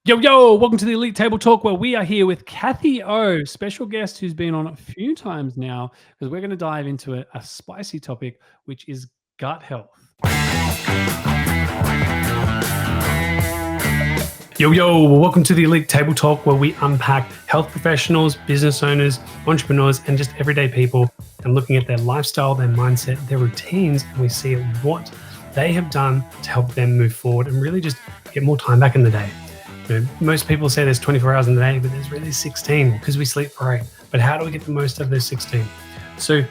Yo, yo, welcome to the Elite Table Talk, where we are here with Kathy O, special guest who's been on a few times now, because we're going to dive into a spicy topic, which is gut health. Yo, yo, welcome to the Elite Table Talk, where we unpack health professionals, business owners, entrepreneurs, and just everyday people, and looking at their lifestyle, their mindset, their routines, and we see what they have done to help them move forward and really just get more time back in the day. You know, most people say there's 24 hours in the day, but there's really 16 because we sleep for 8. But how do we get the most out of those 16? So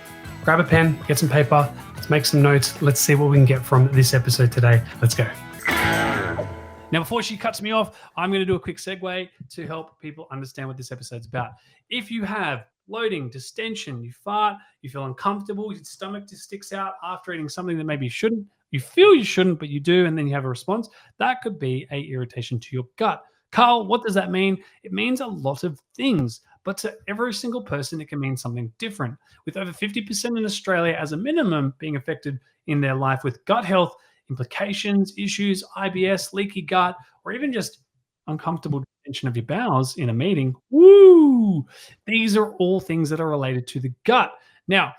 grab a pen, get some paper, let's make some notes. Let's see what we can get from this episode today. Let's go. Now, before she cuts me off, I'm going to do a quick segue to help people understand what this episode's about. If you have bloating, distension, you fart, you feel uncomfortable, your stomach just sticks out after eating something that maybe you shouldn't, you feel you shouldn't, but you do, and then you have a response, that could be an irritation to your gut. Carl, what does that mean? It means a lot of things, but to every single person, it can mean something different. With over 50% in Australia as a minimum being affected in their life with gut health implications, issues, IBS, leaky gut, or even just uncomfortable distension of your bowels in a meeting. Woo! These are all things that are related to the gut. Now,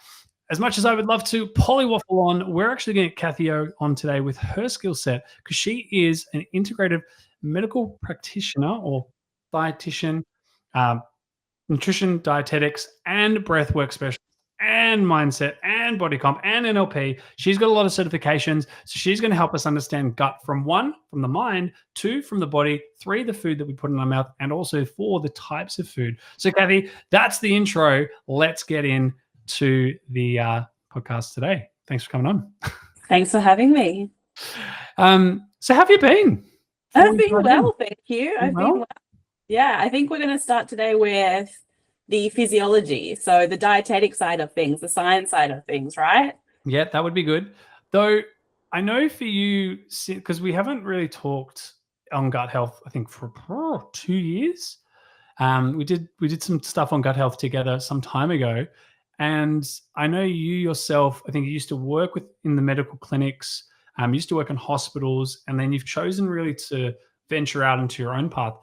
as much as I would love to polywaffle on, we're actually going to get Kathy O on today with her skill set because she is an integrative medical practitioner or dietitian, nutrition, dietetics, and breathwork specialist, and mindset, and body comp, and NLP. She's got a lot of certifications. So she's going to help us understand gut from 1, from the mind, 2, from the body, 3, the food that we put in our mouth, and also 4, the types of food. So Kathy, that's the intro. Let's get into the podcast today. Thanks for coming on. Thanks for having me. So how have you been? I've been well, thank you. I've well? been well. Yeah, I think we're going to start today with the physiology. So the dietetic side of things, the science side of things, right? Yeah, that would be good. Though I know for you, because we haven't really talked on gut health, I think for 2 years. We did some stuff on gut health together some time ago. And I know you yourself, I think you used to work in the medical clinics, used to work in hospitals, and then you've chosen really to venture out into your own path.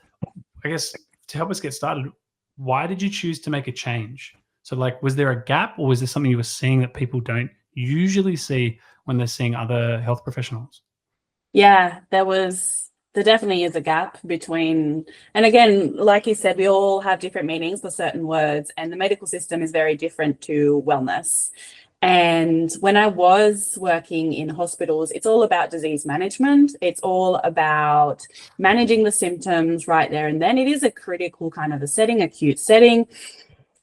I guess to help us get started, why did you choose to make a change? So like, was there a gap or was there something you were seeing that people don't usually see when they're seeing other health professionals? Yeah, there definitely is a gap between, and again, like you said, we all have different meanings for certain words, and the medical system is very different to wellness. And when I was working in hospitals, it's all about disease management. It's all about managing the symptoms right there and then. It is a critical kind of a setting, acute setting.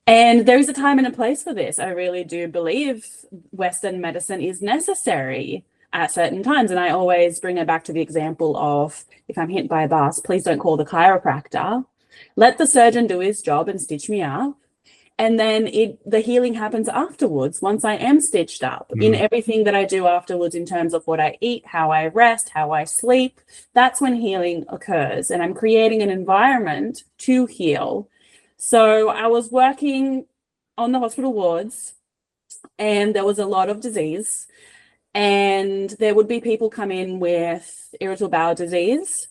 And there is a time and a place for this. I really do believe Western medicine is necessary at certain times. And I always bring it back to the example of, if I'm hit by a bus, please don't call the chiropractor. Let the surgeon do his job and stitch me up. And then the healing happens afterwards, once I am stitched up, in everything that I do afterwards in terms of what I eat, how I rest, how I sleep. That's when healing occurs. And I'm creating an environment to heal. So I was working on the hospital wards and there was a lot of disease. And there would be people come in with irritable bowel disease.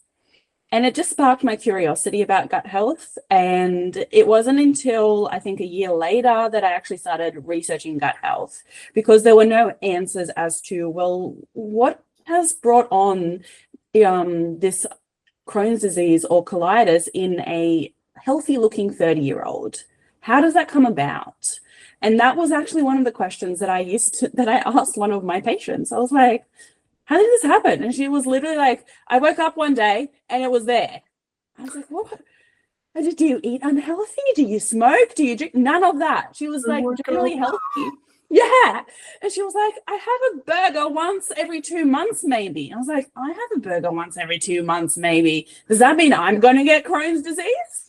And it just sparked my curiosity about gut health. And it wasn't until I think a year later that I actually started researching gut health, because there were no answers as to, well, what has brought on this Crohn's disease or colitis in a healthy looking 30-year-old? How does that come about? And that was actually one of the questions that I asked one of my patients. I was like, how did this happen? And she was literally like, I woke up one day and it was there. I was like, what? Do you eat unhealthy? Do you smoke? Do you drink? None of that. She was like, generally healthy. Yeah. And she was like, I have a burger once every 2 months, maybe. I was like, I have a burger once every 2 months, maybe. Does that mean I'm going to get Crohn's disease?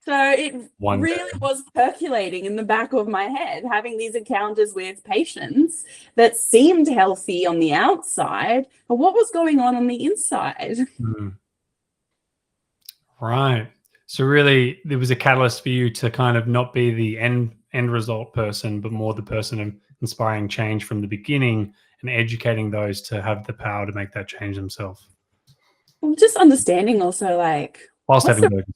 So it really was percolating in the back of my head, having these encounters with patients that seemed healthy on the outside, but what was going on the inside? Right. So really, there was a catalyst for you to kind of not be the end result person, but more the person of inspiring change from the beginning and educating those to have the power to make that change themselves. just understanding also, like, Whilst what's having the burgers.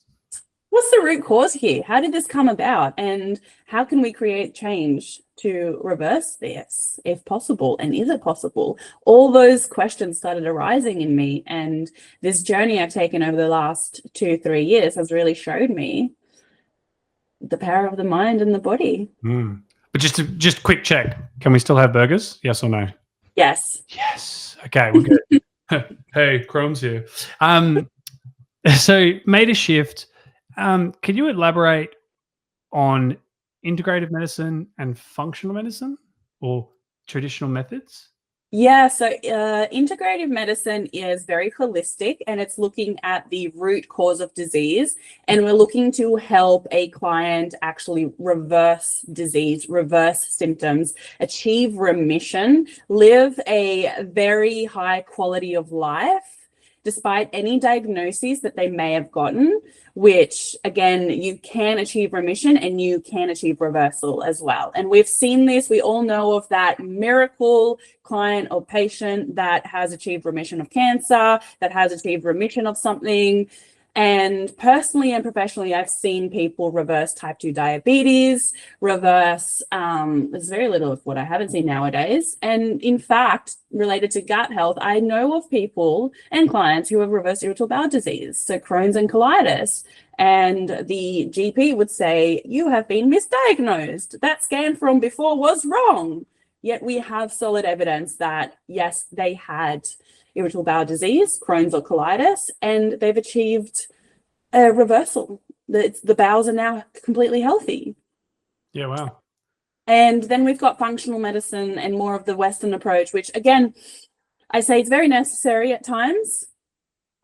what's the root cause here? How did this come about? And how can we create change to reverse this, if possible? And is it possible? All those questions started arising in me. And this journey I've taken over the last 2-3 years has really showed me the power of the mind and the body. Mm. But just quick check. Can we still have burgers? Yes or no? Yes. Yes. Okay, we're good. Hey, Chrome's here. So made a shift. Can you elaborate on integrative medicine and functional medicine or traditional methods? Yeah, so integrative medicine is very holistic, and it's looking at the root cause of disease. And we're looking to help a client actually reverse disease, reverse symptoms, achieve remission, live a very high quality of life despite any diagnoses that they may have gotten, which again, you can achieve remission and you can achieve reversal as well. And we've seen this, we all know of that miracle client or patient that has achieved remission of cancer, that has achieved remission of something. And personally and professionally, I've seen people reverse type 2 diabetes, reverse, there's very little of what I haven't seen nowadays. And in fact, related to gut health, I know of people and clients who have reversed irritable bowel disease, so Crohn's and colitis. And the GP would say, you have been misdiagnosed. That scan from before was wrong. Yet we have solid evidence that, yes, they had irritable bowel disease, Crohn's or colitis, and they've achieved a reversal. The bowels are now completely healthy. Yeah, wow. And then we've got functional medicine and more of the Western approach, which again, I say it's very necessary at times.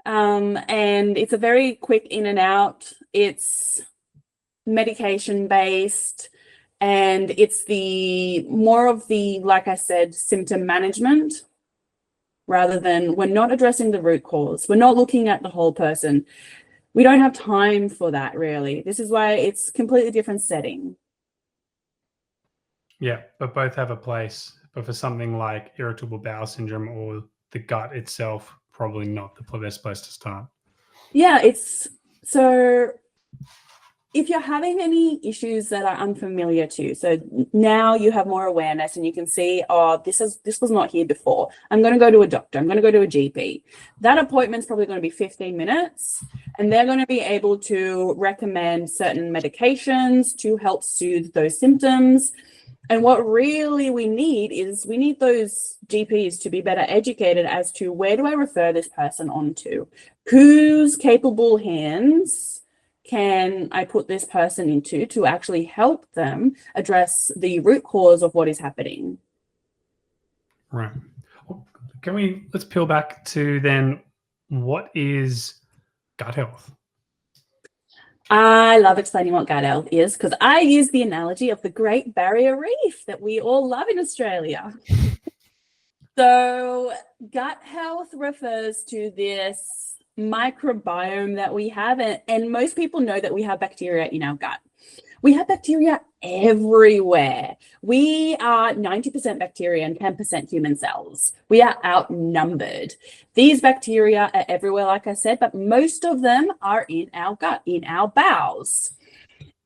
And it's a very quick in and out. It's medication based, and it's the more of the, like I said, symptom management, rather than, we're not addressing the root cause. We're not looking at the whole person. We don't have time for that, really. This is why it's completely different setting. Yeah, but both have a place. But for something like irritable bowel syndrome or the gut itself, probably not the best place to start. Yeah, it's so if you're having any issues that are unfamiliar to you, so now you have more awareness and you can see, oh, this was not here before. I'm going to go to a doctor. I'm going to go to a GP. That appointment's probably going to be 15 minutes, and they're going to be able to recommend certain medications to help soothe those symptoms. And what really we need is we need those GPs to be better educated as to, where do I refer this person on to? Whose capable hands can I put this person into to actually help them address the root cause of what is happening? Right. Let's peel back to then, what is gut health? I love explaining what gut health is, because I use the analogy of the Great Barrier Reef that we all love in Australia. So gut health refers to this microbiome that we have, and most people know that we have bacteria in our gut. We have bacteria everywhere. We are 90% bacteria and 10% human cells. We are outnumbered. These bacteria are everywhere, like I said, but most of them are in our gut, in our bowels.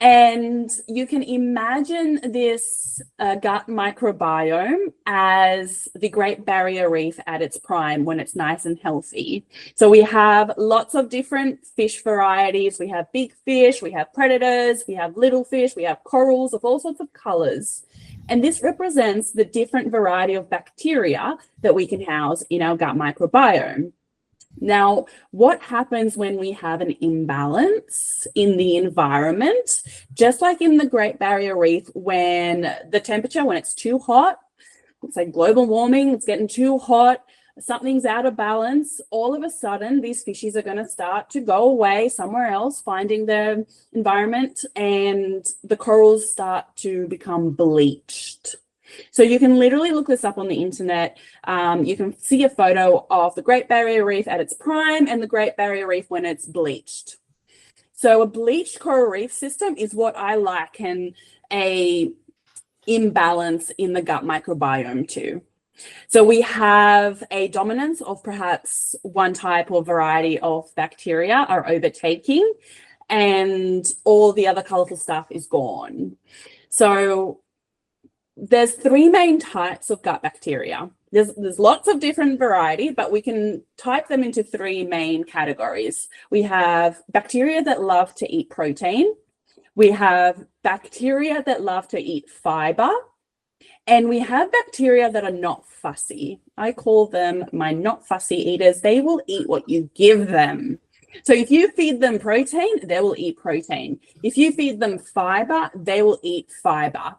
And you can imagine this gut microbiome as the Great Barrier Reef at its prime, when it's nice and healthy. So we have lots of different fish varieties. We have big fish, we have predators, we have little fish, we have corals of all sorts of colors. And this represents the different variety of bacteria that we can house in our gut microbiome. Now, what happens when we have an imbalance in the environment, just like in the Great Barrier Reef, when the temperature, when it's too hot, it's like global warming, it's getting too hot, something's out of balance, all of a sudden, these fishes are going to start to go away somewhere else, finding their environment, and the corals start to become bleached. So you can literally look this up on the internet. You can see a photo of the Great Barrier Reef at its prime and the Great Barrier Reef when it's bleached. So a bleached coral reef system is what I liken a imbalance in the gut microbiome to. So we have a dominance of perhaps one type or variety of bacteria are overtaking, and all the other colorful stuff is gone. So there's three main types of gut bacteria. There's lots of different variety, but we can type them into three main categories. We have bacteria that love to eat protein. We have bacteria that love to eat fiber. And we have bacteria that are not fussy. I call them my not fussy eaters. They will eat what you give them. So if you feed them protein, they will eat protein. If you feed them fiber, they will eat fiber.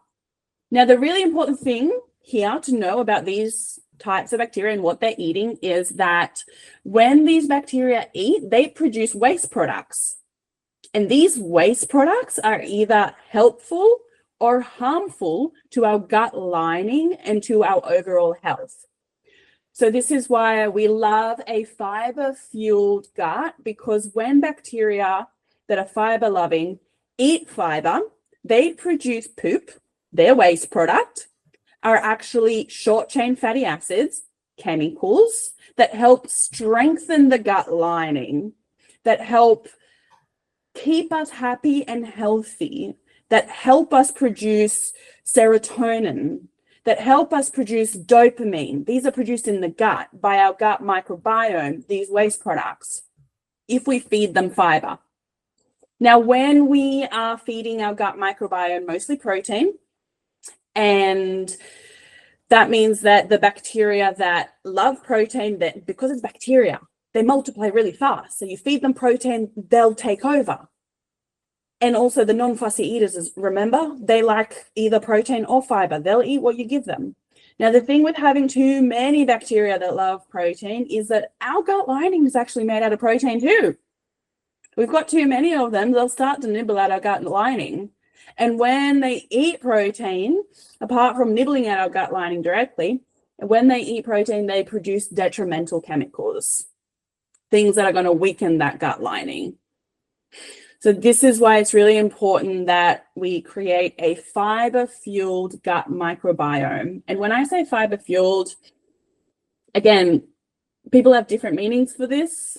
Now, the really important thing here to know about these types of bacteria and what they're eating is that when these bacteria eat, they produce waste products. And these waste products are either helpful or harmful to our gut lining and to our overall health. So this is why we love a fiber-fueled gut, because when bacteria that are fiber-loving eat fiber, they produce poop. Their waste product are actually short-chain fatty acids, chemicals that help strengthen the gut lining, that help keep us happy and healthy, that help us produce serotonin, that help us produce dopamine. These are produced in the gut by our gut microbiome, these waste products, if we feed them fiber. Now, when we are feeding our gut microbiome mostly protein, and that means that the bacteria that love protein, that because it's bacteria, they multiply really fast. So you feed them protein, they'll take over. And also the non-fussy eaters, remember, they like either protein or fiber. They'll eat what you give them. Now, the thing with having too many bacteria that love protein is that our gut lining is actually made out of protein too. We've got too many of them, they'll start to nibble at our gut lining. And when they eat protein, apart from nibbling at our gut lining directly, when they eat protein, they produce detrimental chemicals, things that are going to weaken that gut lining. So this is why it's really important that we create a fiber-fueled gut microbiome. And when I say fiber-fueled, again, people have different meanings for this,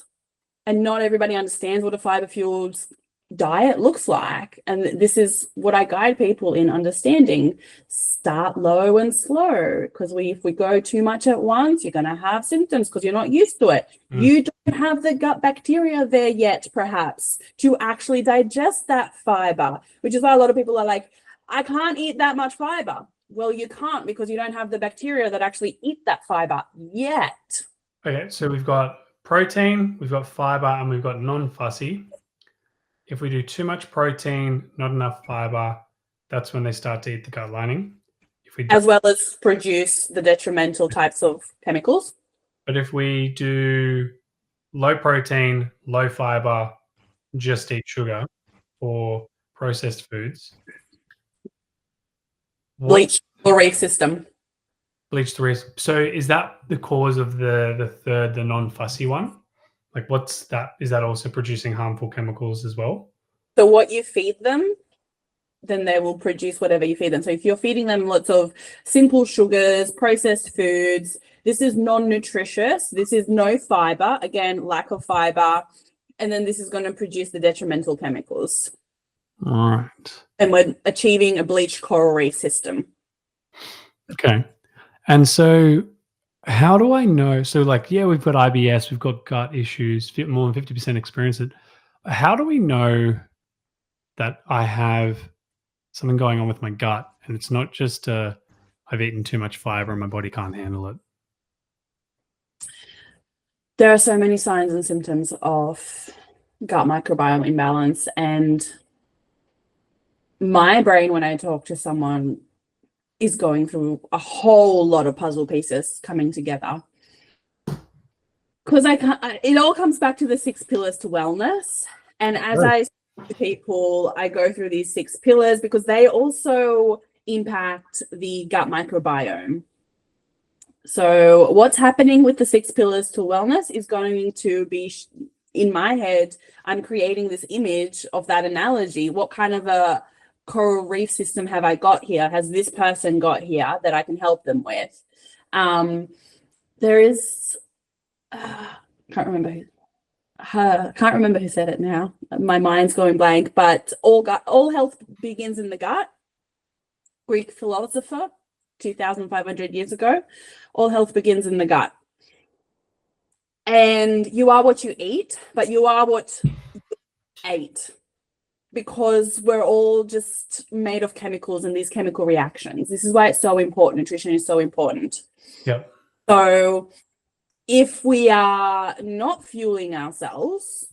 and not everybody understands what a fiber-fueled diet looks like. And this is what I guide people in understanding. Start low and slow, because if we go too much at once, you're going to have symptoms because you're not used to it. You don't have the gut bacteria there yet, perhaps, to actually digest that fiber, which is why a lot of people are like, I can't eat that much fiber. Well, you can't, because you don't have the bacteria that actually eat that fiber yet. Okay, so we've got protein, we've got fiber, and we've got non-fussy. If we do too much protein, not enough fiber, that's when they start to eat the gut lining. If we as well as produce the detrimental types of chemicals. But if we do low protein, low fiber, just eat sugar or processed foods. Bleach or reef system. Bleach the reef. So is that the cause of the third, the non-fussy one? Like what's that? Is that also producing harmful chemicals as well? So what you feed them, then they will produce whatever you feed them. So if you're feeding them lots of simple sugars, processed foods, this is non-nutritious. This is no fiber. Again, lack of fiber. And then this is going to produce the detrimental chemicals. All right. And we're achieving a bleached coral reef system. Okay. And so how do I know? So like, yeah, we've got IBS, we've got gut issues, more than 50% experience it. How do we know that I have something going on with my gut and it's not just I've eaten too much fiber and my body can't handle it? There are so many signs and symptoms of gut microbiome imbalance, and my brain, when I talk to someone, is going through a whole lot of puzzle pieces coming together. Because it all comes back to the 6 pillars to wellness. And as I speak to people, I go through these 6 pillars because they also impact the gut microbiome. So what's happening with the 6 pillars to wellness is going to be, in my head, I'm creating this image of that analogy. What kind of a coral reef system have I got here? Has this person got here that I can help them with? There is, can't remember who said it now. My mind's going blank, but all health begins in the gut. Greek philosopher, 2,500 years ago. All health begins in the gut. And you are what you eat, but you are what you ate, because we're all just made of chemicals and these chemical reactions. This is why it's so important. Nutrition is so important. Yeah. So if we are not fueling ourselves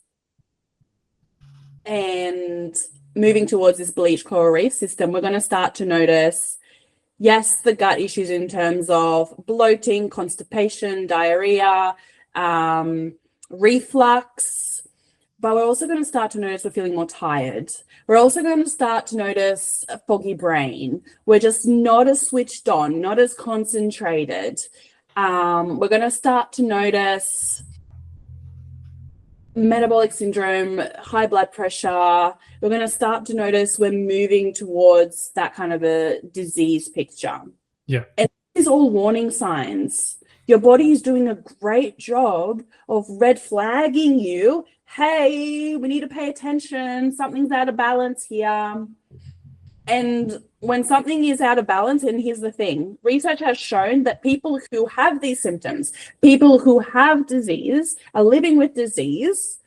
and moving towards this bleached coral reef system, we're going to start to notice, yes, the gut issues in terms of bloating, constipation, diarrhea, reflux, but we're also going to start to notice we're feeling more tired. We're also going to start to notice a foggy brain. We're just not as switched on, not as concentrated. We're going to start to notice metabolic syndrome, high blood pressure. We're going to start to notice we're moving towards that kind of a disease picture. Yeah. And this is all warning signs. Your body is doing a great job of red flagging you. Hey, we need to pay attention. Something's out of balance here. And when something is out of balance, and here's the thing, research has shown that people who have these symptoms, people who have disease, are living with disease,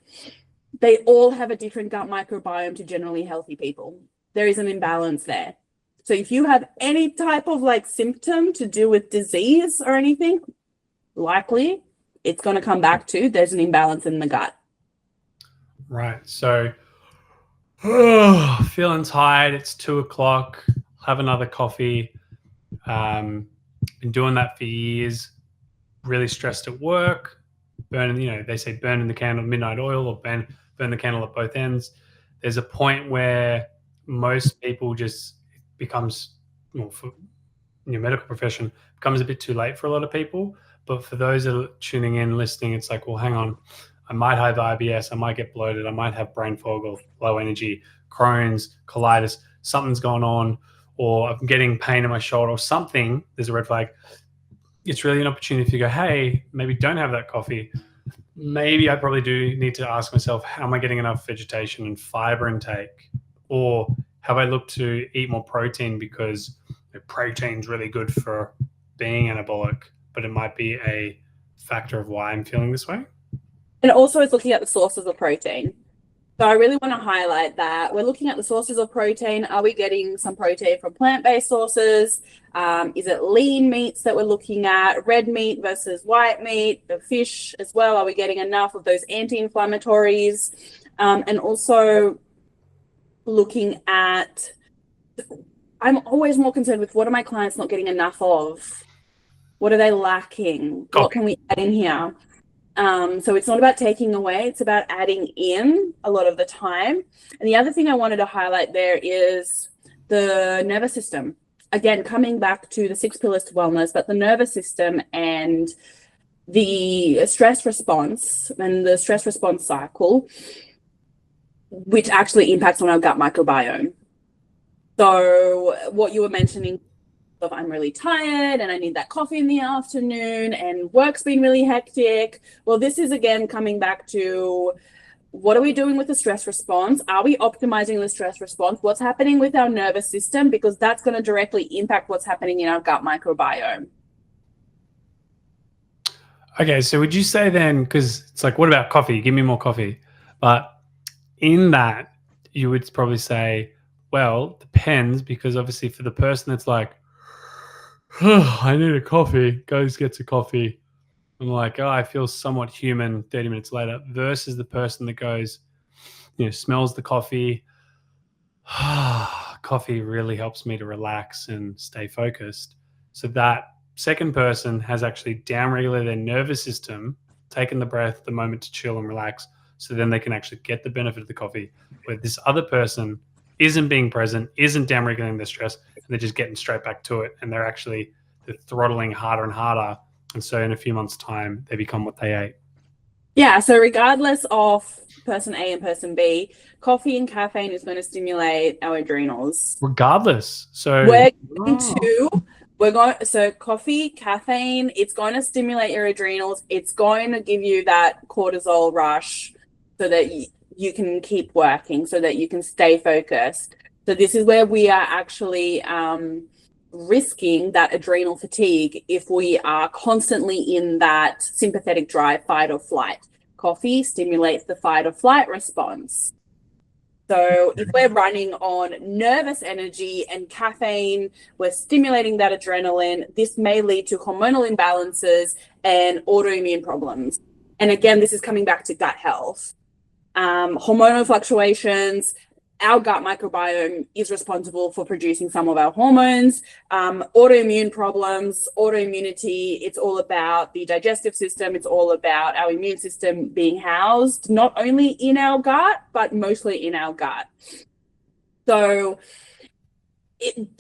they all have a different gut microbiome to generally healthy people. There is an imbalance there. So if you have any type of like symptom to do with disease or anything, likely it's going to come back to there's an imbalance in the gut. Right. So feeling tired, it's 2:00, have another coffee. Been doing that for years, really stressed at work, burning, they say burning the candle at midnight oil, or burn the candle at both ends. There's a point where most people just becomes, for your medical profession, becomes a bit too late for a lot of people. But for those that are tuning in, listening, it's like, well, hang on, I might have IBS, I might get bloated, I might have brain fog or low energy, Crohn's, colitis, something's going on, or I'm getting pain in my shoulder or something, there's a red flag. It's really an opportunity to go, hey, maybe don't have that coffee. Maybe I probably do need to ask myself, how am I getting enough vegetation and fiber intake? Or have I looked to eat more protein, because protein's really good for being anabolic, but it might be a factor of why I'm feeling this way? And also it's looking at the sources of protein. So I really want to highlight that we're looking at the sources of protein. Are we getting some protein from plant-based sources? Is it lean meats that we're looking at, red meat versus white meat, the fish as well? Are we getting enough of those anti-inflammatories? And also looking at, I'm always more concerned with, what are my clients not getting enough of? What are they lacking? Okay. What can we add in here? So it's not about taking away, it's about adding in a lot of the time. And the other thing I wanted to highlight there is the nervous system. Again, coming back to the 6 pillars to wellness, but the nervous system and the stress response and the stress response cycle, which actually impacts on our gut microbiome. So what you were mentioning of, I'm really tired and I need that coffee in the afternoon and work's been really hectic. Well, this is again coming back to, what are we doing with the stress response? Are we optimizing the stress response? What's happening with our nervous system? Because that's going to directly impact what's happening in our gut microbiome. Okay, so would you say then, because it's like, what about coffee? Give me more coffee. But in that, you would probably say, well, depends, because obviously for the person that's like, I need a coffee, goes, gets a coffee, I'm like, oh, I feel somewhat human 30 minutes later, versus the person that goes, smells the coffee. Coffee really helps me to relax and stay focused. So that second person has actually downregulated their nervous system, taken the breath, the moment to chill and relax, so then they can actually get the benefit of the coffee. Where this other person isn't being present, isn't downregulating their stress, and they're just getting straight back to it, and they're throttling harder and harder. And so in a few months' time, they become what they ate. Yeah. So regardless of person A and person B, coffee and caffeine is going to stimulate our adrenals. Regardless. So we're going to So coffee, caffeine, it's going to stimulate your adrenals. It's going to give you that cortisol rush so that you can keep working, so that you can stay focused. So this is where we are actually risking that adrenal fatigue if we are constantly in that sympathetic drive, fight or flight. Coffee stimulates the fight or flight response. So if we're running on nervous energy and caffeine, we're stimulating that adrenaline, this may lead to hormonal imbalances and autoimmune problems. And again, this is coming back to gut health. Hormonal fluctuations, our gut microbiome is responsible for producing some of our hormones. Autoimmune problems, autoimmunity, it's all about the digestive system. It's all about our immune system being housed, not only in our gut, but mostly in our gut. So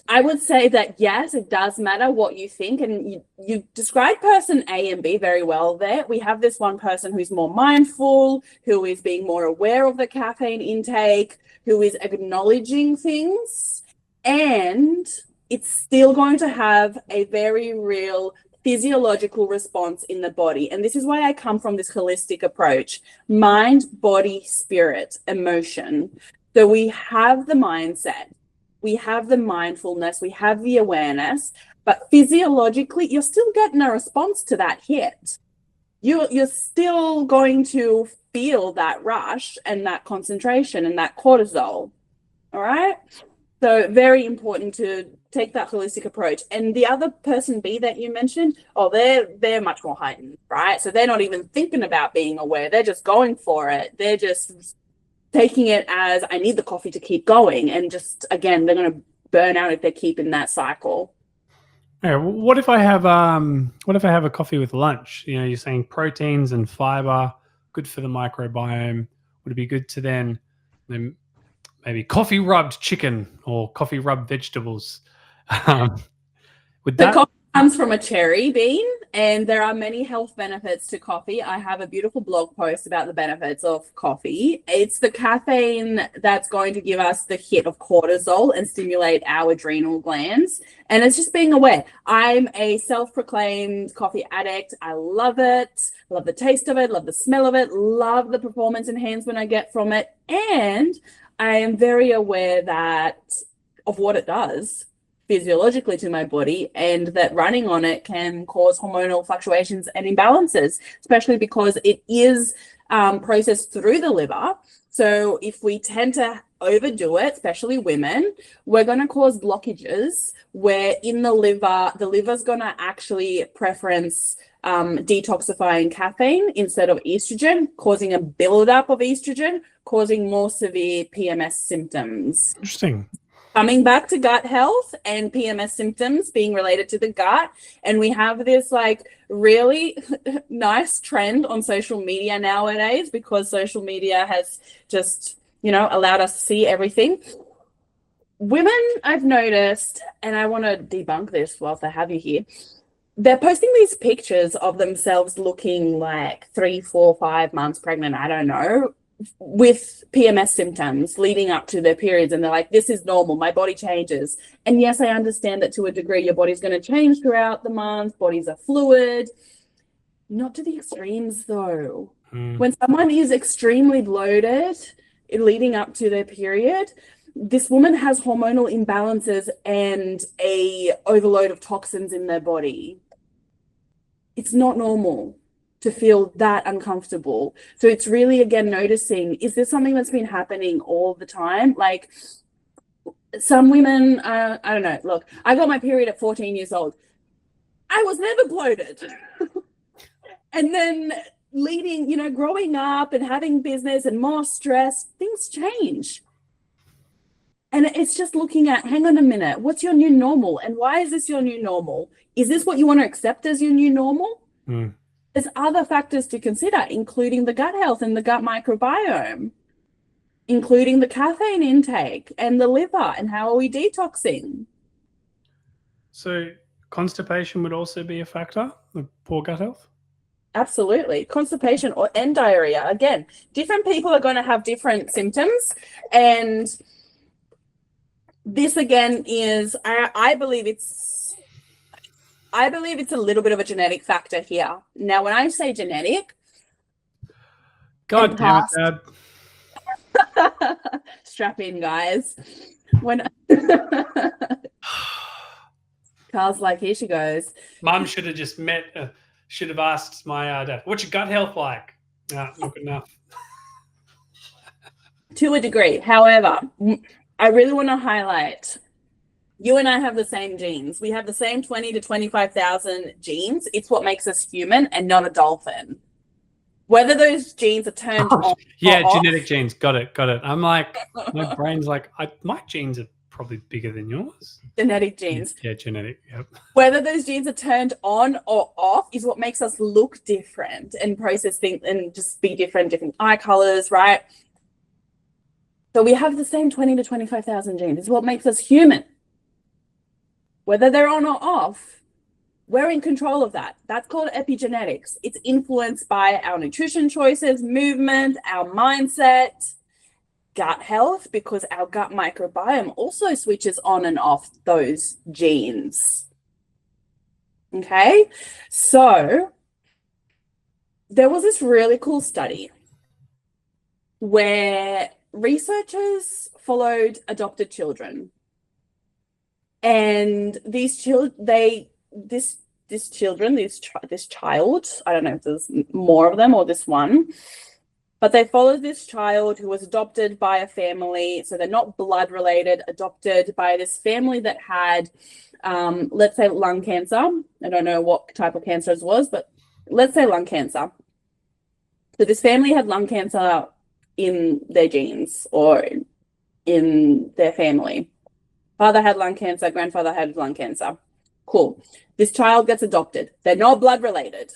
I would say that, yes, it does matter what you think. And you described person A and B very well there. We have this one person who's more mindful, who is being more aware of the caffeine intake, who is acknowledging things, and it's still going to have a very real physiological response in the body. And this is why I come from this holistic approach: mind, body, spirit, emotion. So we have the mindset, we have the mindfulness, we have the awareness, but physiologically, you're still getting a response to that hit. You're still going to feel that rush and that concentration and that cortisol. All right. So very important to take that holistic approach. And the other person B that you mentioned, they're much more heightened, right? So they're not even thinking about being aware. They're just going for it. They're just taking it as, I need the coffee to keep going. And just, again, they're going to burn out if they keep in that cycle. Yeah, what if I have a coffee with lunch? You know, you're saying proteins and fiber, good for the microbiome. Would it be good to then maybe coffee rubbed chicken or coffee rubbed vegetables? Would The that coffee comes from a cherry bean, and there are many health benefits to coffee. I have a beautiful blog post about the benefits of coffee. It's the caffeine that's going to give us the hit of cortisol and stimulate our adrenal glands. And it's just being aware. I'm a self-proclaimed coffee addict. I love it. Love the taste of it. Love the smell of it. Love the performance enhancement I get from it. And I am very aware of what it does physiologically to my body, and that running on it can cause hormonal fluctuations and imbalances, especially because it is processed through the liver. So if we tend to overdo it, especially women, we're going to cause blockages where in the liver's going to actually preference detoxifying caffeine instead of estrogen, causing a buildup of estrogen, causing more severe PMS symptoms. Interesting. Coming back to gut health and PMS symptoms being related to the gut. And we have this like really nice trend on social media nowadays, because social media has just, allowed us to see everything. Women, I've noticed, and I want to debunk this whilst I have you here, they're posting these pictures of themselves looking like 3, 4, 5 months pregnant, I don't know, with PMS symptoms leading up to their periods, and they're like, this is normal, my body changes. And yes, I understand that to a degree your body's going to change throughout the month, bodies are fluid, not to the extremes though. When someone is extremely bloated leading up to their period, this woman has hormonal imbalances and a overload of toxins in their body. It's not normal to feel that uncomfortable. So it's really, again, noticing, is this something that's been happening all the time? Like some women, I don't know, look, I got my period at 14 years old. I was never bloated. And then growing up and having business and more stress, things change. And it's just looking at, hang on a minute, what's your new normal? And why is this your new normal? Is this what you want to accept as your new normal? There's other factors to consider, including the gut health and the gut microbiome, including the caffeine intake and the liver, and how are we detoxing? So constipation would also be a factor of poor gut health? Absolutely. Constipation and diarrhea. Again, different people are going to have different symptoms. And this, again, is, I believe it's I believe it's a little bit of a genetic factor here. Now, when I say genetic, God damn it, Dad. strap in, guys. When Carl's like, here she goes. Mum should have just should have asked my dad, what's your gut health like? No, not good enough. To a degree. However, I really want to highlight, you and I have the same genes. We have the same 20 to 25,000 genes. It's what makes us human and not a dolphin. Whether those genes are turned on yeah, or genetic off, genes. Got it. I'm like, my brain's like, my genes are probably bigger than yours. Genetic genes. Yeah, genetic. Yep. Whether those genes are turned on or off is what makes us look different and process things and just be different eye colors, right? So we have the same 20 to 25,000 genes. It's what makes us human. Whether they're on or off, we're in control of that. That's called epigenetics. It's influenced by our nutrition choices, movement, our mindset, gut health, because our gut microbiome also switches on and off those genes. Okay, so there was this really cool study where researchers followed adopted children, and these children, this child, I don't know if there's more of them or this one, but they followed this child who was adopted by a family. So they're not blood related, adopted by this family that had, let's say, lung cancer. I don't know what type of cancer it was, but let's say lung cancer. So this family had lung cancer in their genes or in their family. Father had lung cancer, grandfather had lung cancer. Cool. This child gets adopted. They're not blood related.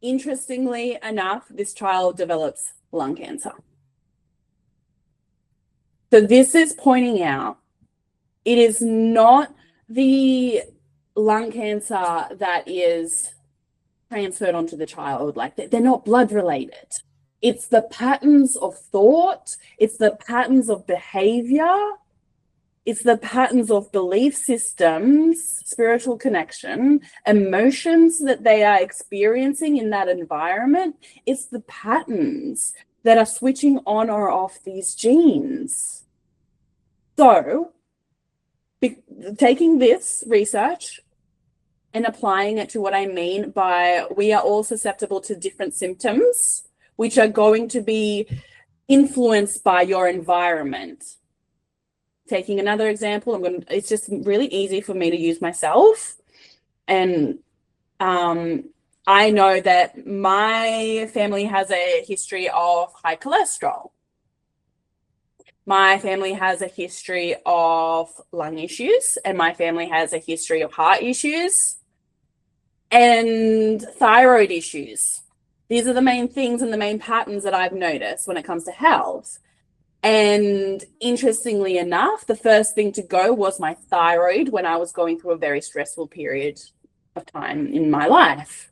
Interestingly enough, this child develops lung cancer. So this is pointing out it is not the lung cancer that is transferred onto the child. Like they're not blood related. It's the patterns of thought. It's the patterns of behavior. It's the patterns of belief systems, spiritual connection, emotions that they are experiencing in that environment. It's the patterns that are switching on or off these genes. So, taking this research and applying it to what I mean by we are all susceptible to different symptoms, which are going to be influenced by your environment. Taking another example, it's just really easy for me to use myself. And I know that my family has a history of high cholesterol. My family has a history of lung issues, and my family has a history of heart issues and thyroid issues. These are the main things and the main patterns that I've noticed when it comes to health. And interestingly enough, the first thing to go was my thyroid when I was going through a very stressful period of time in my life,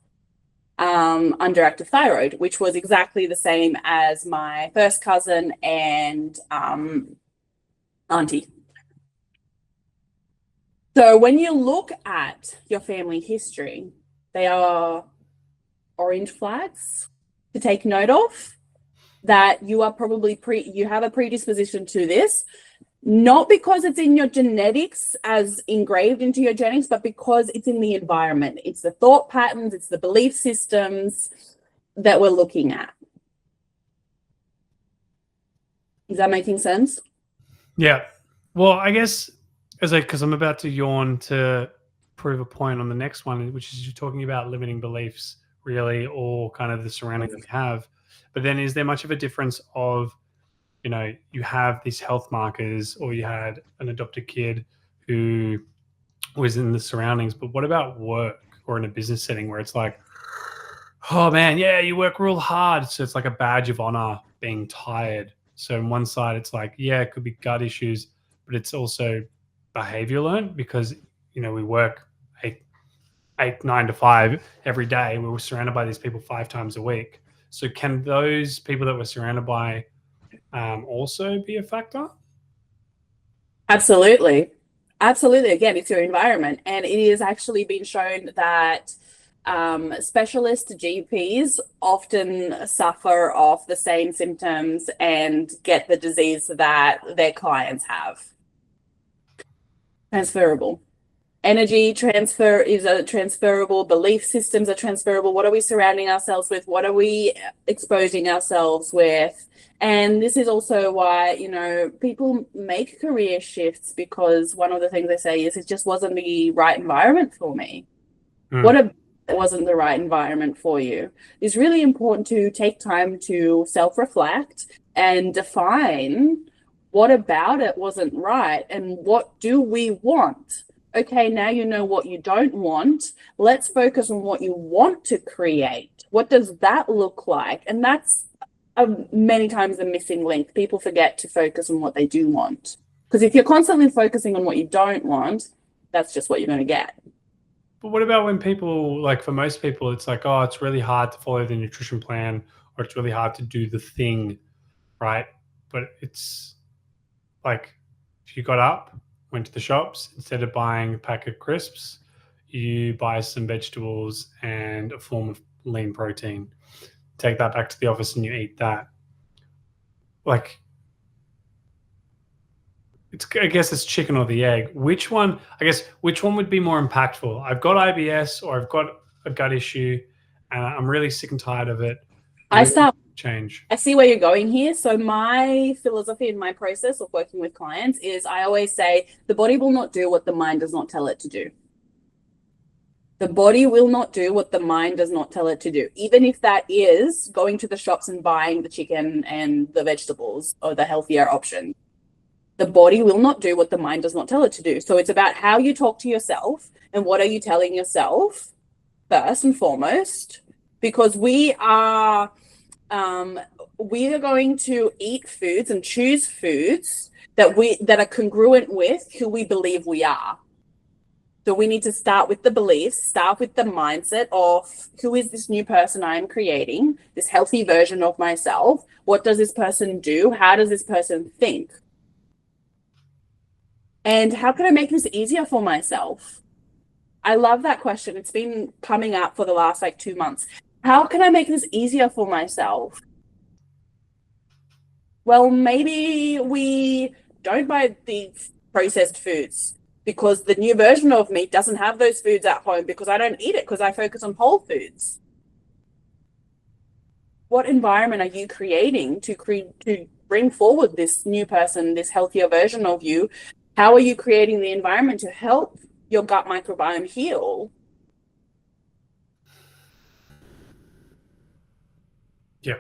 underactive thyroid, which was exactly the same as my first cousin and auntie. So when you look at your family history, they are orange flags to take note of. That you are probably you have a predisposition to this, not because it's in your genetics as engraved into your genetics, but because it's in the environment. It's the thought patterns, it's the belief systems that we're looking at. Is that making sense? Yeah. Well, I guess because I'm about to yawn to prove a point on the next one, which is you're talking about limiting beliefs, really, or kind of the surroundings we have. But then is there much of a difference of, you have these health markers or you had an adopted kid who was in the surroundings, but what about work or in a business setting where it's like, oh man, yeah, you work real hard. So it's like a badge of honor being tired. So on one side, it's like, yeah, it could be gut issues, but it's also behavior learned because, we work 9 to 5 every day. We were surrounded by these people 5 times a week. So can those people that we're surrounded by also be a factor? Absolutely. Absolutely. Again, it's your environment. And it is actually been shown that specialist GPs often suffer of the same symptoms and get the disease that their clients have. Transferable. Energy transfer is a transferable, belief systems are transferable. What are we surrounding ourselves with? What are we exposing ourselves with? And this is also why, you know, people make career shifts, because one of the things they say is it just wasn't the right environment for me. What if it wasn't the right environment for you? It's really important to take time to self-reflect and define what about it wasn't right and what do we want. Okay, now you know what you don't want. Let's focus on what you want to create. What does that look like? And that's many times the missing link. People forget to focus on what they do want. Because if you're constantly focusing on what you don't want, that's just what you're going to get. But what about when people, like for most people, it's like, oh, it's really hard to follow the nutrition plan, or it's really hard to do the thing, right? But it's like, if you got up, went to the shops, instead of buying a pack of crisps, you buy some vegetables and a form of lean protein. Take that back to the office and you eat that. Like, I guess it's chicken or the egg. Which one would be more impactful? I've got IBS or I've got a gut issue and I'm really sick and tired of it. Change. I see where you're going here. So my philosophy and my process of working with clients is I always say the body will not do what the mind does not tell it to do. The body will not do what the mind does not tell it to do, even if that is going to the shops and buying the chicken and the vegetables or the healthier option. The body will not do what the mind does not tell it to do. So it's about how you talk to yourself and what are you telling yourself first and foremost, because we are going to eat foods and choose foods that are congruent with who we believe we are. So we need to start with the beliefs, start with the mindset of who is this new person I am creating, this healthy version of myself. What does this person do? How does this person think? And how can I make this easier for myself? I love that question. It's been coming up for the last 2 months. How can I make this easier for myself? Well, maybe we don't buy the processed foods because the new version of me doesn't have those foods at home because I don't eat it because I focus on whole foods. What environment are you creating to bring forward this new person, this healthier version of you? How are you creating the environment to help your gut microbiome heal? Yeah.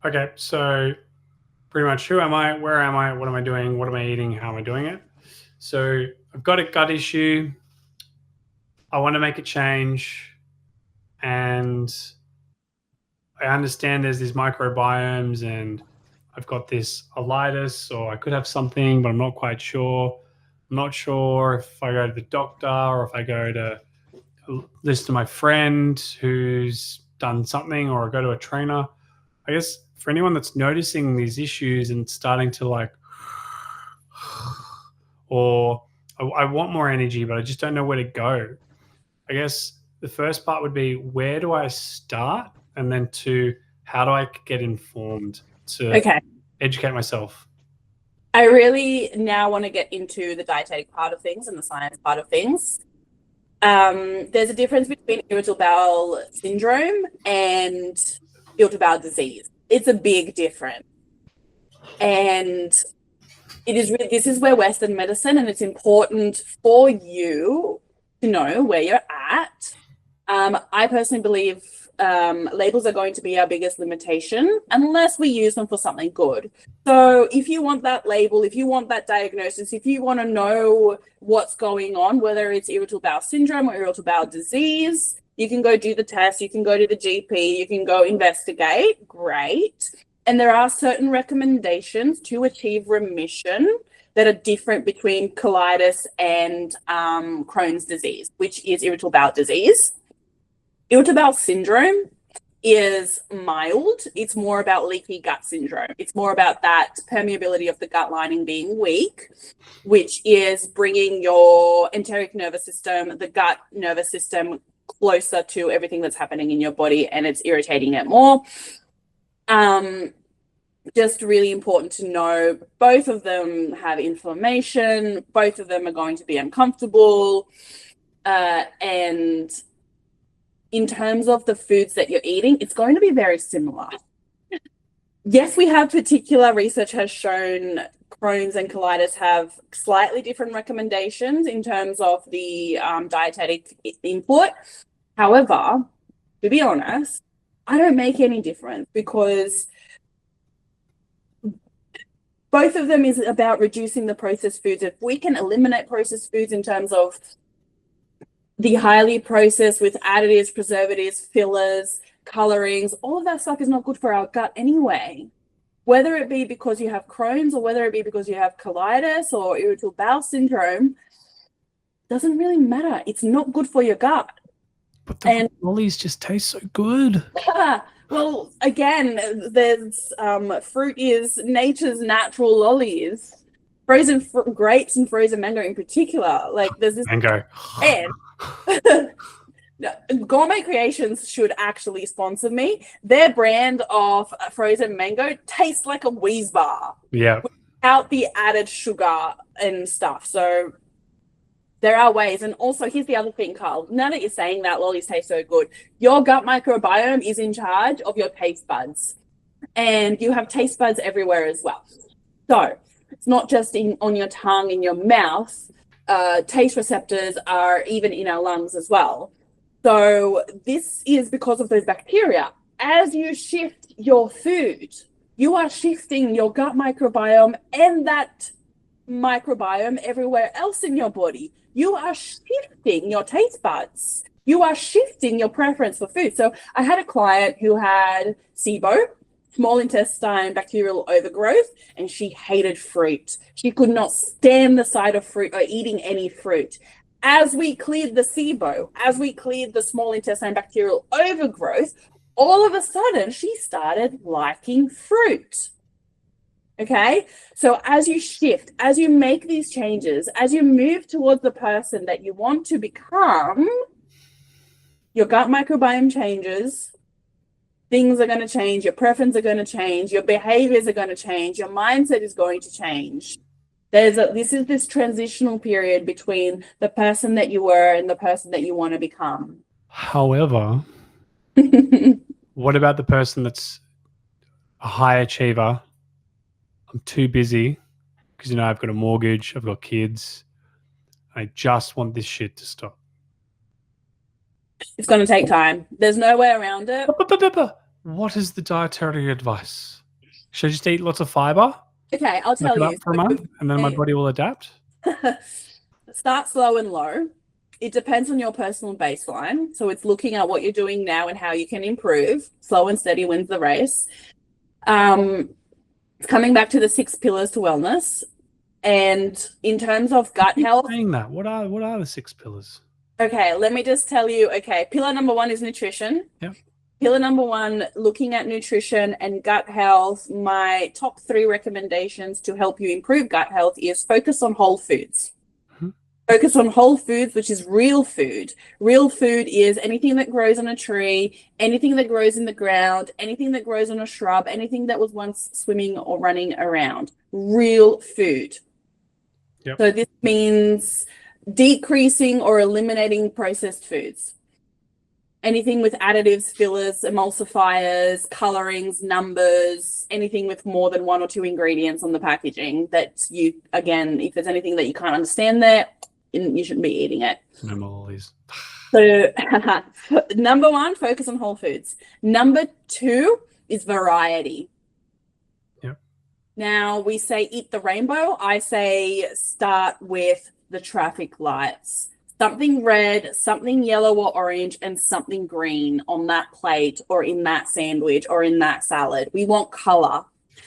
Okay. So pretty much, who am I? Where am I? What am I doing? What am I eating? How am I doing it? So I've got a gut issue. I want to make a change. And I understand there's these microbiomes and I've got this colitis, or I could have something, but I'm not quite sure. I'm not sure if I go to the doctor or if I go to listen to my friend who's done something, or I go to a trainer. I guess for anyone that's noticing these issues and starting to like, or I want more energy, but I just don't know where to go. I guess the first part would be, where do I start? And then 2, how do I get informed to educate myself? I really now want to get into the dietetic part of things and the science part of things. There's a difference between irritable bowel syndrome and irritable bowel disease. It's a big difference. And this is where Western medicine, and it's important for you to know where you're at. I personally believe labels are going to be our biggest limitation unless we use them for something good. So if you want that label, if you want that diagnosis, if you want to know what's going on, whether it's irritable bowel syndrome or irritable bowel disease, you can go do the test, you can go to the GP, you can go investigate. Great. And there are certain recommendations to achieve remission that are different between colitis and Crohn's disease, which is irritable bowel disease. Irritable bowel syndrome is mild. It's more about leaky gut syndrome. It's more about that permeability of the gut lining being weak, which is bringing your enteric nervous system, the gut nervous system, closer to everything that's happening in your body, and it's irritating it more. Just really important to know, both of them have inflammation, both of them are going to be uncomfortable, and in terms of the foods that you're eating, it's going to be very similar. Yes, we have particular research has shown Crohn's and colitis have slightly different recommendations in terms of the dietetic input. However, to be honest, I don't make any difference, because both of them is about reducing the processed foods. If we can eliminate processed foods in terms of the highly processed with additives, preservatives, fillers, colorings, all of that stuff is not good for our gut anyway. Whether it be because you have Crohn's or whether it be because you have colitis or irritable bowel syndrome, doesn't really matter. It's not good for your gut. But the lollies just taste so good. Well, again, there's fruit is nature's natural lollies. Frozen grapes and frozen mango in particular. Like, there's this mango. And Gourmet Creations should actually sponsor me. Their brand of frozen mango tastes like a Wheeze bar. Yeah. Without the added sugar and stuff. So there are ways. And also, here's the other thing, Carl. Now that you're saying that lollies taste so good, your gut microbiome is in charge of your taste buds. And you have taste buds everywhere as well. So it's not just on your tongue, in your mouth. Taste receptors are even in our lungs as well. So this is because of those bacteria. As you shift your food, you are shifting your gut microbiome and that microbiome everywhere else in your body. You are shifting your taste buds. You are shifting your preference for food. So I had a client who had SIBO, small intestine bacterial overgrowth, and she hated fruit. She could not stand the sight of fruit or eating any fruit. As we cleared the SIBO, as we cleared the small intestine bacterial overgrowth, all of a sudden she started liking fruit. Okay, so as you shift, as you make these changes, as you move towards the person that you want to become, your gut microbiome changes. Things are going to change, your preferences are going to change, your behaviors are going to change, your mindset is going to change. This is this transitional period between the person that you were and the person that you want to become. However, what about the person that's a high achiever? I'm too busy because, I've got a mortgage, I've got kids. I just want this shit to stop. It's going to take time. There's no way around it. What is the dietary advice? Should I just eat lots of fiber? Okay, I'll tell you. For a month, and then my body will adapt? Start slow and low. It depends on your personal baseline. So it's looking at what you're doing now and how you can improve. Slow and steady wins the race. Coming back to the 6 pillars to wellness. And in terms of gut health. Saying that, what are the 6 pillars? Okay, let me just tell you. Okay, pillar number 1 is nutrition. Yeah. Pillar number 1, looking at nutrition and gut health. My top 3 recommendations to help you improve gut health is focus on whole foods. Mm-hmm. Focus on whole foods, which is real food. Real food is anything that grows on a tree, anything that grows in the ground, anything that grows on a shrub, anything that was once swimming or running around. Real food. Yep. So this means decreasing or eliminating processed foods. Anything with additives, fillers, emulsifiers, colorings, numbers, anything with more than 1 or 2 ingredients on the packaging that you, again, if there's anything that you can't understand there, you shouldn't be eating it. No more of these. So number 1, focus on whole foods. Number 2 is variety. Yep. Now we say eat the rainbow. I say start with the traffic lights. Something red, something yellow or orange, and something green on that plate or in that sandwich or in that salad. We want color,